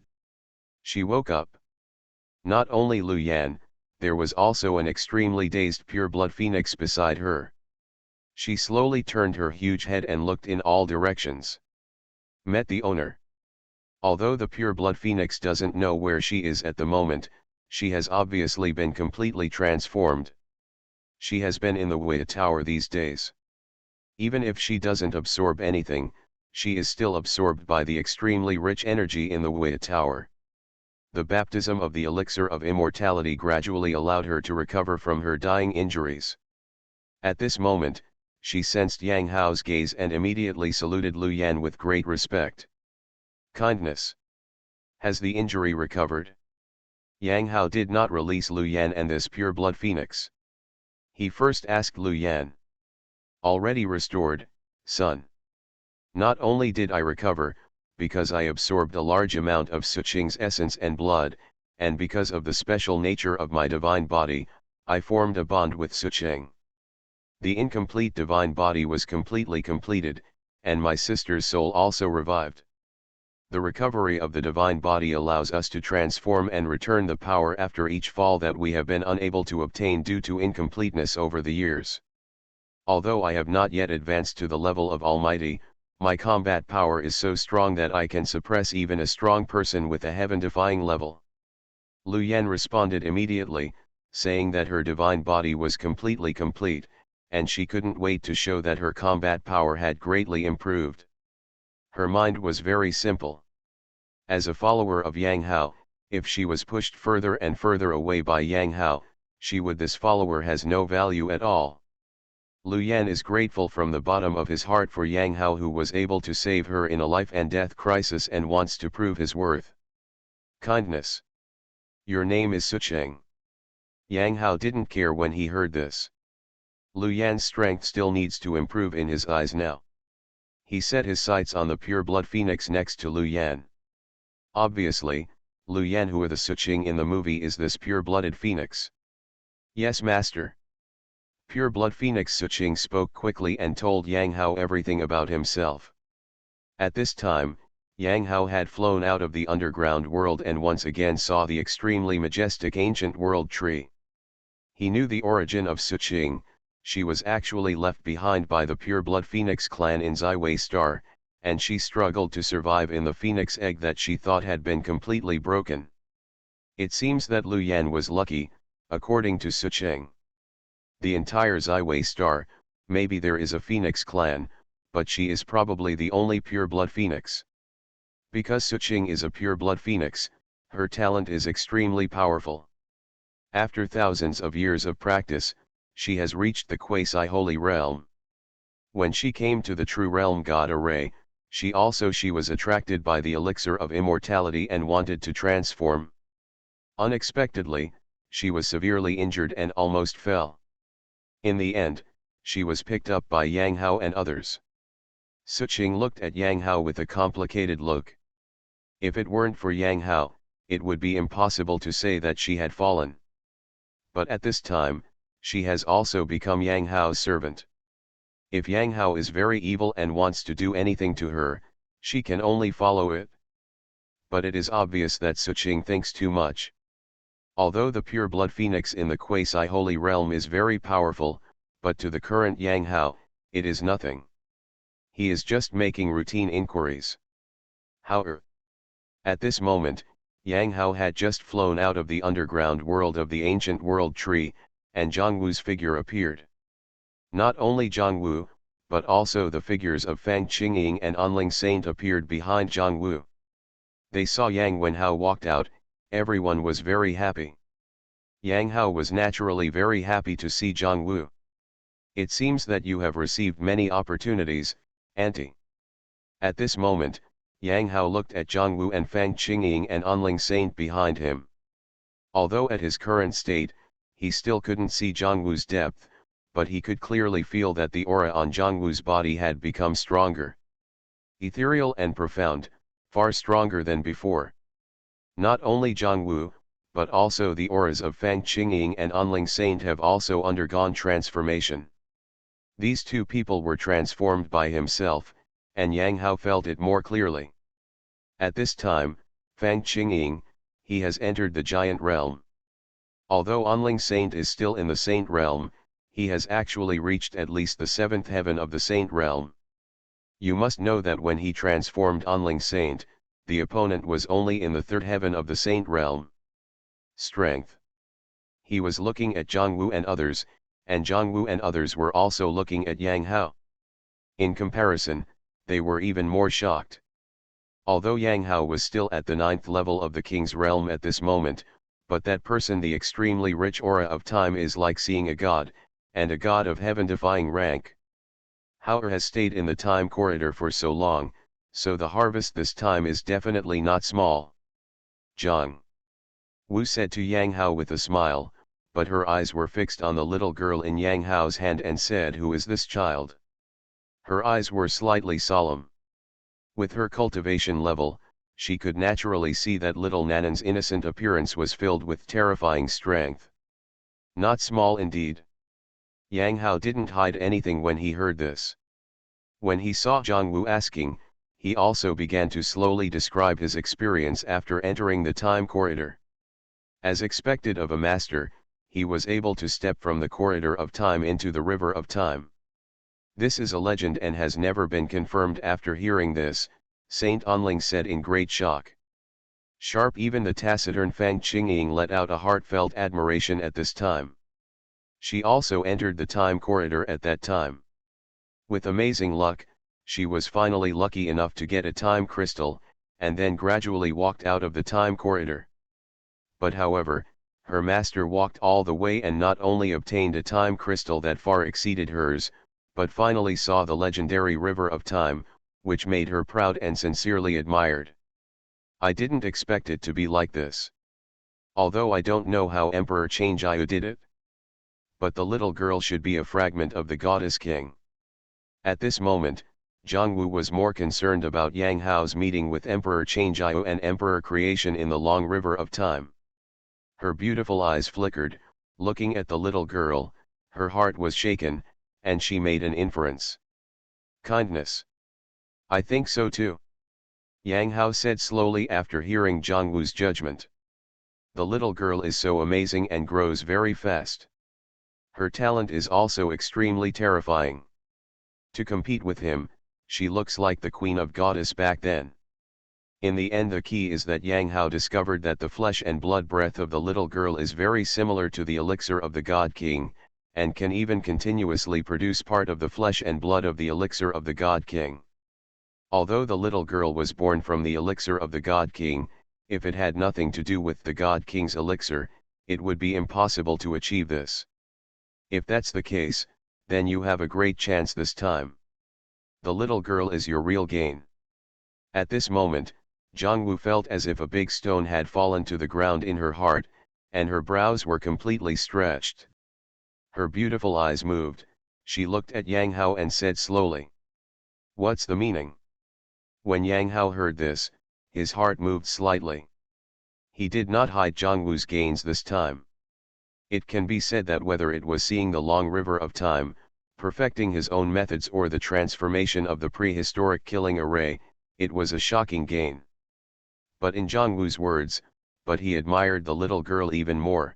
She woke up. Not only Lu Yan, there was also an extremely dazed pure-blood phoenix beside her. She slowly turned her huge head and looked in all directions. Met the owner. Although the pure-blood phoenix doesn't know where she is at the moment, she has obviously been completely transformed. She has been in the Wei Tower these days. Even if she doesn't absorb anything, she is still absorbed by the extremely rich energy in the Wei Tower. The baptism of the elixir of immortality gradually allowed her to recover from her dying injuries. At this moment, she sensed Yang Hao's gaze and immediately saluted Lu Yan with great respect. Kindness. Has the injury recovered? Yang Hao did not release Lu Yan and this pure-blood phoenix. He first asked Lu Yan. Already restored, son. Not only did I recover, because I absorbed a large amount of Suqing's essence and blood, and because of the special nature of my divine body, I formed a bond with Suqing. The incomplete divine body was completely completed, and my sister's soul also revived. The recovery of the divine body allows us to transform and return the power after each fall that we have been unable to obtain due to incompleteness over the years. Although I have not yet advanced to the level of Almighty, my combat power is so strong that I can suppress even a strong person with a heaven-defying level. Lu Yan responded immediately, saying that her divine body was completely complete, and she couldn't wait to show that her combat power had greatly improved. Her mind was very simple. As a follower of Yang Hao, if she was pushed further and further away by Yang Hao, this follower has no value at all. Lu Yan is grateful from the bottom of his heart for Yang Hao, who was able to save her in a life and death crisis and wants to prove his worth. Kindness. Your name is Sucheng. Yang Hao didn't care when he heard this. Lu Yan's strength still needs to improve in his eyes now. He set his sights on the pure blood phoenix next to Lu Yan. Obviously, Lu Yan, who the Sucheng in the movie, is this pure-blooded phoenix. Yes, master. Pure blood phoenix Sucheng spoke quickly and told Yang Hao everything about himself. At this time, Yang Hao had flown out of the underground world and once again saw the extremely majestic ancient world tree. He knew the origin of Sucheng. She was actually left behind by the pure blood phoenix clan in Sci-fi Star, and she struggled to survive in the phoenix egg that she thought had been completely broken. It seems that Lu Yan was lucky, according to Sucheng. The entire Sci-fi Star, maybe there is a phoenix clan, but she is probably the only pure blood phoenix. Because Sucheng is a pure blood phoenix, her talent is extremely powerful. After thousands of years of practice, she has reached the quasi-holy realm. When she came to the true realm god array, she was attracted by the elixir of immortality and wanted to transform. Unexpectedly, she was severely injured and almost fell. In the end, she was picked up by Yang Hao and others. Sucheng looked at Yang Hao with a complicated look. If it weren't for Yang Hao, it would be impossible to say that she had fallen. But at this time, she has also become Yang Hao's servant. If Yang Hao is very evil and wants to do anything to her, she can only follow it. But it is obvious that Sucheng thinks too much. Although the pure blood phoenix in the quasi-holy realm is very powerful, but to the current Yang Hao, it is nothing. He is just making routine inquiries. However, at this moment, Yang Hao had just flown out of the underground world of the ancient world tree, and Zhang Wu's figure appeared. Not only Zhang Wu, but also the figures of Fang Qingying and Anling Saint appeared behind Zhang Wu. They saw Yang Wenhao walked out. Everyone was very happy. Yang Hao was naturally very happy to see Zhang Wu. It seems that you have received many opportunities, Auntie. At this moment, Yang Hao looked at Zhang Wu and Fang Qingying and Anling Saint behind him. Although at his current state, he still couldn't see Zhang Wu's depth, but he could clearly feel that the aura on Zhang Wu's body had become stronger. Ethereal and profound, far stronger than before. Not only Zhang Wu, but also the auras of Fang Qingying and Anling Saint have also undergone transformation. These two people were transformed by himself, and Yang Hao felt it more clearly. At this time, Fang Qingying, he has entered the giant realm. Although Anling Saint is still in the saint realm, he has actually reached at least the 7th heaven of the saint realm. You must know that when he transformed Anling Saint, the opponent was only in the 3rd heaven of the saint realm. Strength. He was looking at Zhang Wu and others, and Zhang Wu and others were also looking at Yang Hao. In comparison, they were even more shocked. Although Yang Hao was still at the 9th level of the king's realm at this moment, but that person, the extremely rich aura of time, is like seeing a god, and a god of heaven-defying rank. Hao has stayed in the time corridor for so long, so the harvest this time is definitely not small. Zhang Wu said to Yang Hao with a smile, but her eyes were fixed on the little girl in Yang Hao's hand and said, "Who is this child?" Her eyes were slightly solemn. With her cultivation level, she could naturally see that little Nanan's innocent appearance was filled with terrifying strength. Not small indeed. Yang Hao didn't hide anything when he heard this. When he saw Zhang Wu asking, he also began to slowly describe his experience after entering the time corridor. As expected of a master, he was able to step from the corridor of time into the river of time. This is a legend and has never been confirmed. After hearing this, Saint Onling said in great shock. Sharp, even the taciturn Fang Qingying let out a heartfelt admiration at this time. She also entered the time corridor at that time. With amazing luck, she was finally lucky enough to get a time crystal, and then gradually walked out of the time corridor. But however, her master walked all the way and not only obtained a time crystal that far exceeded hers, but finally saw the legendary river of time, which made her proud and sincerely admired. I didn't expect it to be like this. Although I don't know how Emperor Chang'e did it. But the little girl should be a fragment of the goddess king. At this moment, Zhongwu was more concerned about Yang Hao's meeting with Emperor Chang'e and Emperor Creation in the long river of time. Her beautiful eyes flickered, looking at the little girl, her heart was shaken, and she made an inference. Kindness. I think so too. Yang Hao said slowly after hearing Zhongwu's judgment. The little girl is so amazing and grows very fast. Her talent is also extremely terrifying. To compete with him, she looks like the queen of goddess back then. In the end, the key is that Yang Hao discovered that the flesh and blood breath of the little girl is very similar to the elixir of the God King, and can even continuously produce part of the flesh and blood of the elixir of the God King. Although the little girl was born from the elixir of the God King, if it had nothing to do with the God King's elixir, it would be impossible to achieve this. If that's the case, then you have a great chance this time. The little girl is your real gain. At this moment, Zhongwu felt as if a big stone had fallen to the ground in her heart, and her brows were completely stretched. Her beautiful eyes moved, she looked at Yang Hao and said slowly. What's the meaning? When Yang Hao heard this, his heart moved slightly. He did not hide Zhongwu's gains this time. It can be said that whether it was seeing the long river of time, perfecting his own methods, or the transformation of the prehistoric killing array, it was a shocking gain. But in Zhongwu's words, but he admired the little girl even more.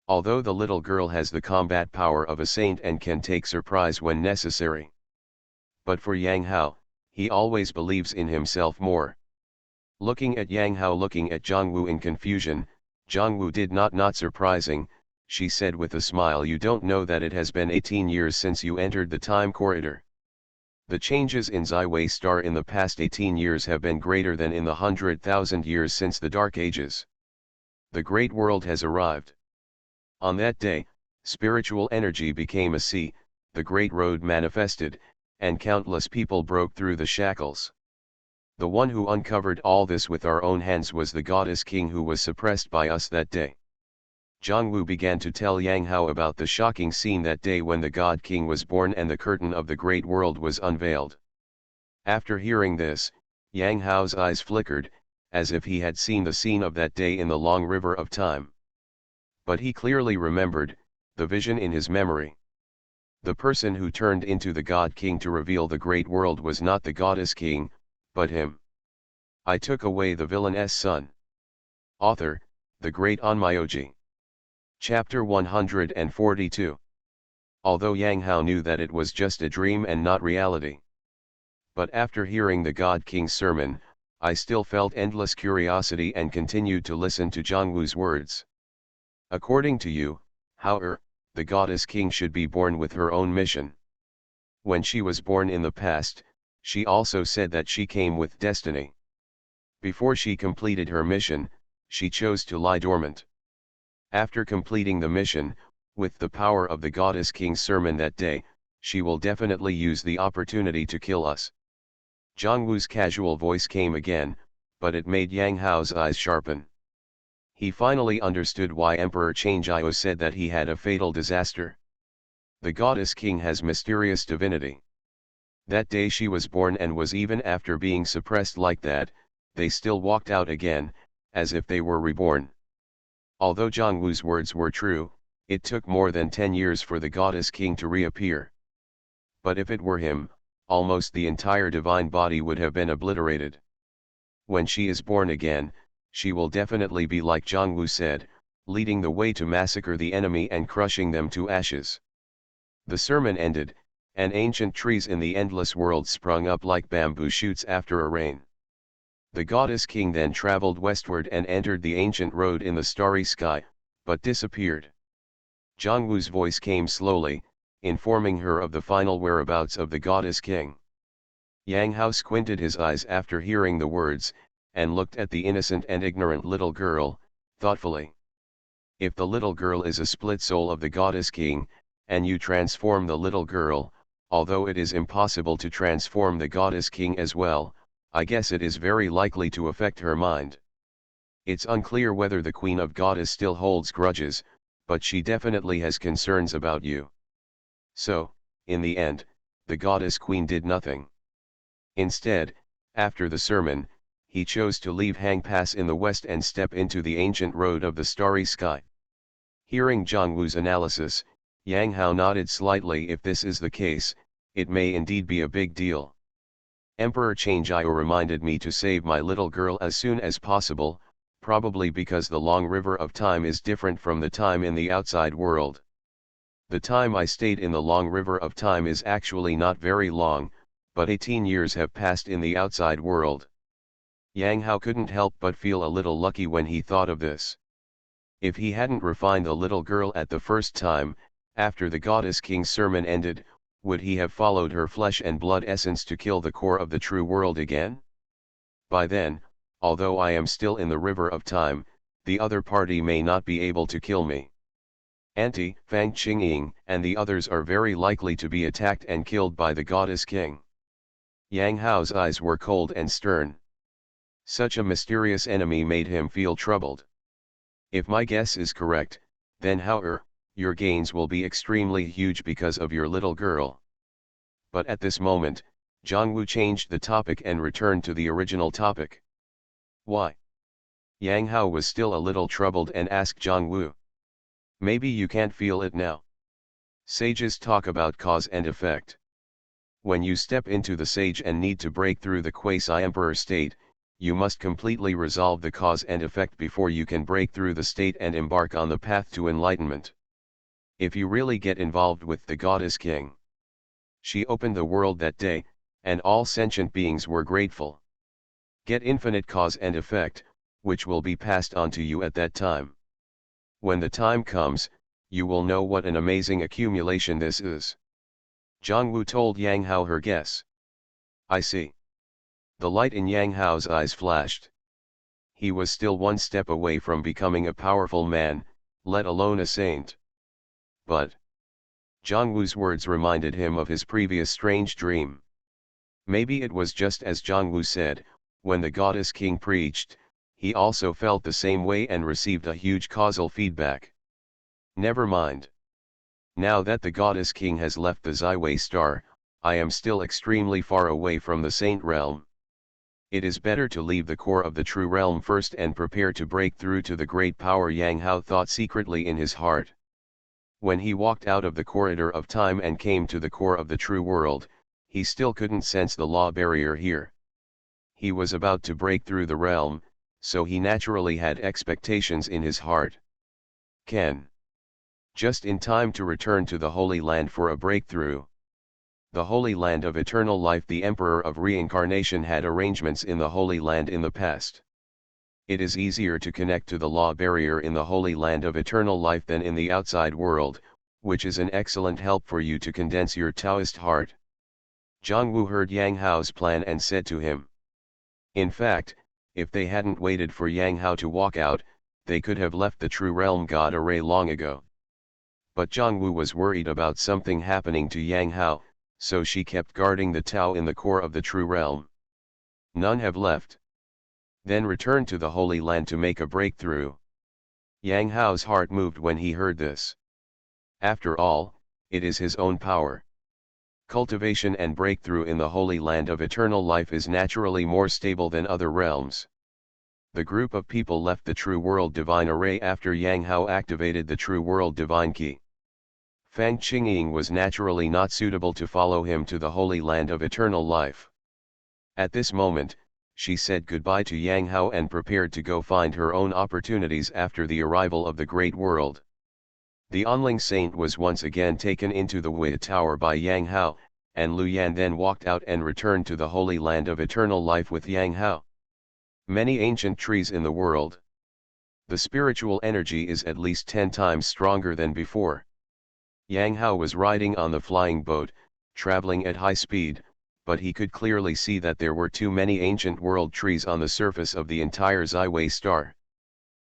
Although the little girl has the combat power of a saint and can take surprise when necessary. But for Yang Hao, he always believes in himself more. Looking at Yang Hao, looking at Zhongwu in confusion, Zhongwu did not surprising, she said with a smile, you don't know that it has been 18 years since you entered the time corridor. The changes in Ziwei Star in the past 18 years have been greater than in the 100,000 years since the Dark Ages. The great world has arrived. On that day, spiritual energy became a sea, the great road manifested, and countless people broke through the shackles. The one who uncovered all this with our own hands was the goddess king who was suppressed by us that day. Zhongwu began to tell Yang Hao about the shocking scene that day when the God King was born and the curtain of the great world was unveiled. After hearing this, Yang Hao's eyes flickered, as if he had seen the scene of that day in the long river of time. But he clearly remembered the vision in his memory. The person who turned into the God King to reveal the great world was not the goddess king, but him. I took away the villain's son. Author, the great Onmyoji. Chapter 142. Although Yang Hao knew that it was just a dream and not reality. But after hearing the God King's sermon, I still felt endless curiosity and continued to listen to Zhongwu's words. According to you, how the goddess king should be born with her own mission. When she was born in the past, she also said that she came with destiny. Before she completed her mission, she chose to lie dormant. After completing the mission, with the power of the goddess king's sermon that day, she will definitely use the opportunity to kill us. Zhongwu's casual voice came again, but it made Yang Hao's eyes sharpen. He finally understood why Emperor Chang'e said that he had a fatal disaster. The goddess king has mysterious divinity. That day she was born, and was even after being suppressed like that, they still walked out again, as if they were reborn. Although Zhongwu's words were true, it took more than 10 years for the goddess king to reappear. But if it were him, almost the entire divine body would have been obliterated. When she is born again, she will definitely be like Zhongwu said, leading the way to massacre the enemy and crushing them to ashes. The sermon ended, and ancient trees in the endless world sprung up like bamboo shoots after a rain. The goddess king then traveled westward and entered the ancient road in the starry sky, but disappeared. Zhongwu's voice came slowly, informing her of the final whereabouts of the goddess king. Yang Hao squinted his eyes after hearing the words, and looked at the innocent and ignorant little girl, thoughtfully. If the little girl is a split soul of the goddess king, and you transform the little girl, although it is impossible to transform the goddess king as well, I guess it is very likely to affect her mind. It's unclear whether the Queen of Goddess still holds grudges, but she definitely has concerns about you. So, in the end, the Goddess Queen did nothing. Instead, after the sermon, he chose to leave Hang Pass in the west and step into the ancient road of the starry sky. Hearing Zhongwu's analysis, Yang Hao nodded slightly. If this is the case, it may indeed be a big deal. Emperor Chang'ai reminded me to save my little girl as soon as possible, probably because the long river of time is different from the time in the outside world. The time I stayed in the long river of time is actually not very long, but 18 years have passed in the outside world. Yang Hao couldn't help but feel a little lucky when he thought of this. If he hadn't refined the little girl at the first time, after the goddess king's sermon ended, would he have followed her flesh and blood essence to kill the core of the true world again? By then, although I am still in the river of time, the other party may not be able to kill me. Auntie, Fang Qingying, and the others are very likely to be attacked and killed by the goddess king. Yang Hao's eyes were cold and stern. Such a mysterious enemy made him feel troubled. If my guess is correct, then your gains will be extremely huge because of your little girl. But at this moment, Zhongwu changed the topic and returned to the original topic. Why? Yang Hao was still a little troubled and asked Zhongwu. Maybe you can't feel it now. Sages talk about cause and effect. When you step into the sage and need to break through the quasi-emperor state, you must completely resolve the cause and effect before you can break through the state and embark on the path to enlightenment. If you really get involved with the goddess king. She opened the world that day, and all sentient beings were grateful. Get infinite cause and effect, which will be passed on to you at that time. When the time comes, you will know what an amazing accumulation this is. Zhongwu told Yang Hao her guess. I see. The light in Yang Hao's eyes flashed. He was still one step away from becoming a powerful man, let alone a saint. But Zhongwu's words reminded him of his previous strange dream. Maybe it was just as Zhongwu said, when the goddess king preached, he also felt the same way and received a huge causal feedback. Never mind. Now that the goddess king has left the Zaiwei star, I am still extremely far away from the saint realm. It is better to leave the core of the true realm first and prepare to break through to the great power. Yang Hao thought secretly in his heart. When he walked out of the corridor of time and came to the core of the true world, he still couldn't sense the law barrier here. He was about to break through the realm, so he naturally had expectations in his heart. Just in time to return to the Holy Land for a breakthrough. The Holy Land of Eternal Life. The Emperor of Reincarnation had arrangements in the Holy Land in the past. It is easier to connect to the law barrier in the Holy Land of Eternal Life than in the outside world, which is an excellent help for you to condense your Taoist heart. Zhongwu heard Yang Hao's plan and said to him. In fact, if they hadn't waited for Yang Hao to walk out, they could have left the True Realm God Array long ago. But Zhongwu was worried about something happening to Yang Hao, so she kept guarding the Tao in the core of the True Realm. None have left. Then returned to the Holy Land to make a breakthrough. Yang Hao's heart moved when he heard this. After all, it is his own power. Cultivation and breakthrough in the Holy Land of Eternal Life is naturally more stable than other realms. The group of people left the True World Divine Array after Yang Hao activated the True World Divine Key. Fang Qingying was naturally not suitable to follow him to the Holy Land of Eternal Life. At this moment, she said goodbye to Yang Hao and prepared to go find her own opportunities after the arrival of the Great World. The Onling Saint was once again taken into the Wei Tower by Yang Hao, and Lu Yan then walked out and returned to the Holy Land of Eternal Life with Yang Hao. Many ancient trees in the world. The spiritual energy is at least 10 times stronger than before. Yang Hao was riding on the flying boat, traveling at high speed, but he could clearly see that there were too many ancient world trees on the surface of the entire Ziwei star.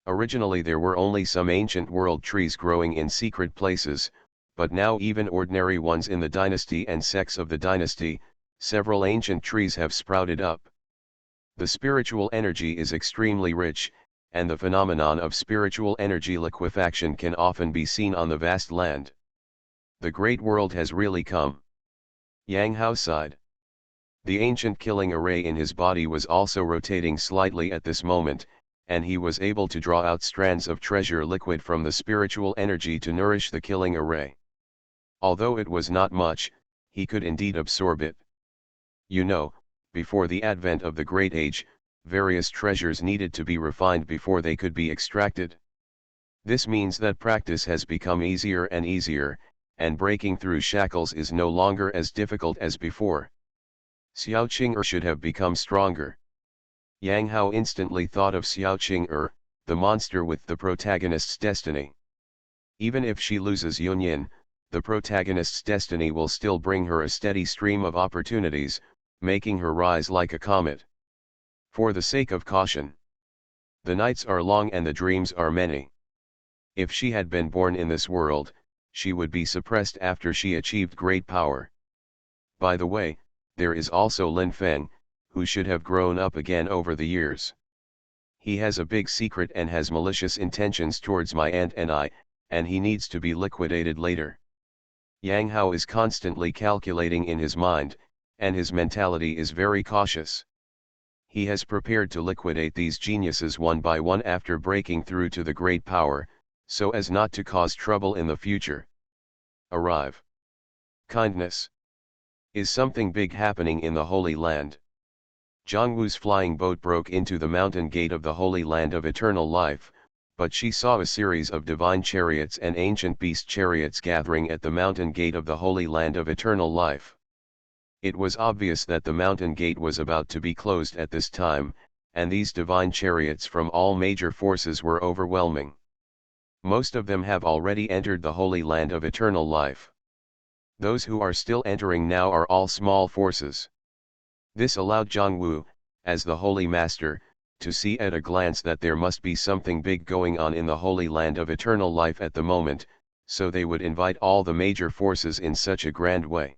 Originally there were only some ancient world trees growing in secret places, but now even ordinary ones in the dynasty and sects of the dynasty, several ancient trees have sprouted up. The spiritual energy is extremely rich, and the phenomenon of spiritual energy liquefaction can often be seen on the vast land. The great world has really come. Yang Hao sighed. The ancient killing array in his body was also rotating slightly at this moment, and he was able to draw out strands of treasure liquid from the spiritual energy to nourish the killing array. Although it was not much, he could indeed absorb it. You know, before the advent of the Great Age, various treasures needed to be refined before they could be extracted. This means that practice has become easier and easier, and breaking through shackles is no longer as difficult as before. Xiao Qing'er should have become stronger. Yang Hao instantly thought of Xiao Qing'er, the monster with the protagonist's destiny. Even if she loses Yunyin, the protagonist's destiny will still bring her a steady stream of opportunities, making her rise like a comet. For the sake of caution. The nights are long and the dreams are many. If she had been born in this world, she would be suppressed after she achieved great power. By the way, there is also Lin Feng, who should have grown up again over the years. He has a big secret and has malicious intentions towards my aunt and I, and he needs to be liquidated later. Yang Hao is constantly calculating in his mind, and his mentality is very cautious. He has prepared to liquidate these geniuses one by one after breaking through to the great power, so as not to cause trouble in the future. Arrive. Kindness. Is something big happening in the Holy Land? Zhongwu's flying boat broke into the mountain gate of the Holy Land of Eternal Life, but she saw a series of divine chariots and ancient beast chariots gathering at the mountain gate of the Holy Land of Eternal Life. It was obvious that the mountain gate was about to be closed at this time, and these divine chariots from all major forces were overwhelming. Most of them have already entered the Holy Land of Eternal Life. Those who are still entering now are all small forces. This allowed Zhongwu, as the Holy Master, to see at a glance that there must be something big going on in the Holy Land of Eternal Life at the moment, so they would invite all the major forces in such a grand way.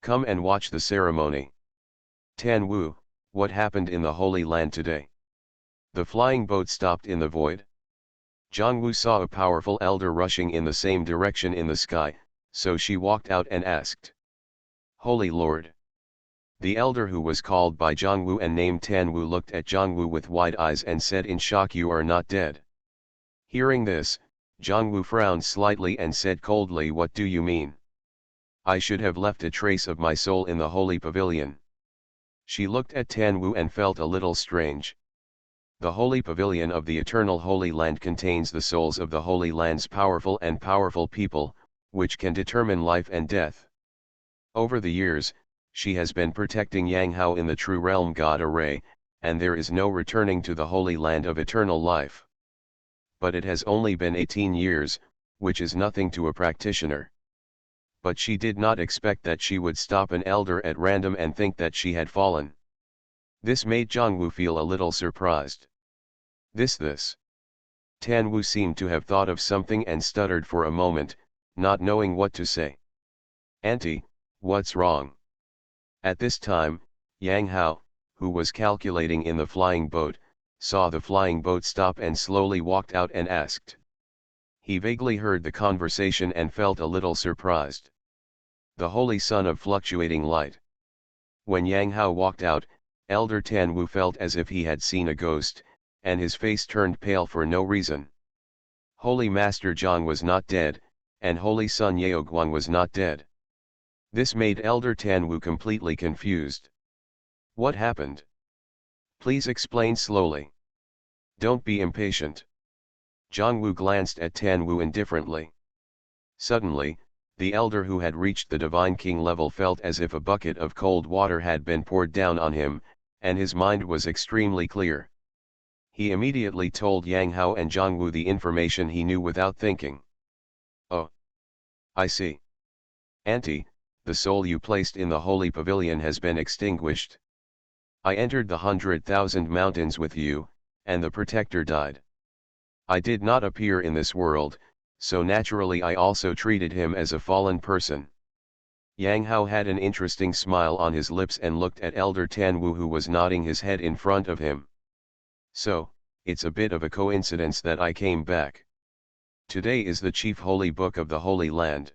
Come and watch the ceremony. Tan Wu, what happened in the Holy Land today? The flying boat stopped in the void. Zhongwu saw a powerful elder rushing in the same direction in the sky, so she walked out and asked. Holy Lord. The elder, who was called by Zhongwu and named Tan Wu, looked at Zhongwu with wide eyes and said in shock, "You are not dead." Hearing this, Zhongwu frowned slightly and said coldly, "What do you mean? I should have left a trace of my soul in the holy pavilion." She looked at Tan Wu and felt a little strange. The holy pavilion of the eternal Holy Land contains the souls of the Holy Land's powerful people, which can determine life and death. Over the years, she has been protecting Yang Hao in the true realm God array, and there is no returning to the Holy Land of Eternal Life. But it has only been 18 years, which is nothing to a practitioner. But she did not expect that she would stop an elder at random and think that she had fallen. This made Zhongwu feel a little surprised. This. Tan Wu seemed to have thought of something and stuttered for a moment, not knowing what to say. Auntie, what's wrong? At this time, Yang Hao, who was calculating in the flying boat, saw the flying boat stop and slowly walked out and asked. He vaguely heard the conversation and felt a little surprised. The holy son of fluctuating light. When Yang Hao walked out, Elder Tan Wu felt as if he had seen a ghost, and his face turned pale for no reason. Holy Master Zhang was not dead, and Holy Son Yaoguang was not dead. This made Elder Tanwu completely confused. What happened? Please explain slowly. Don't be impatient. Zhongwu glanced at Tanwu indifferently. Suddenly, the elder who had reached the Divine King level felt as if a bucket of cold water had been poured down on him, and his mind was extremely clear. He immediately told Yang Hao and Zhongwu the information he knew without thinking. Oh. I see. Auntie, the soul you placed in the holy pavilion has been extinguished. I entered the 100,000 mountains with you, and the protector died. I did not appear in this world, so naturally I also treated him as a fallen person. Yang Hao had an interesting smile on his lips and looked at Elder Tanwu, who was nodding his head in front of him. So, it's a bit of a coincidence that I came back. Today is the chief holy book of the Holy Land.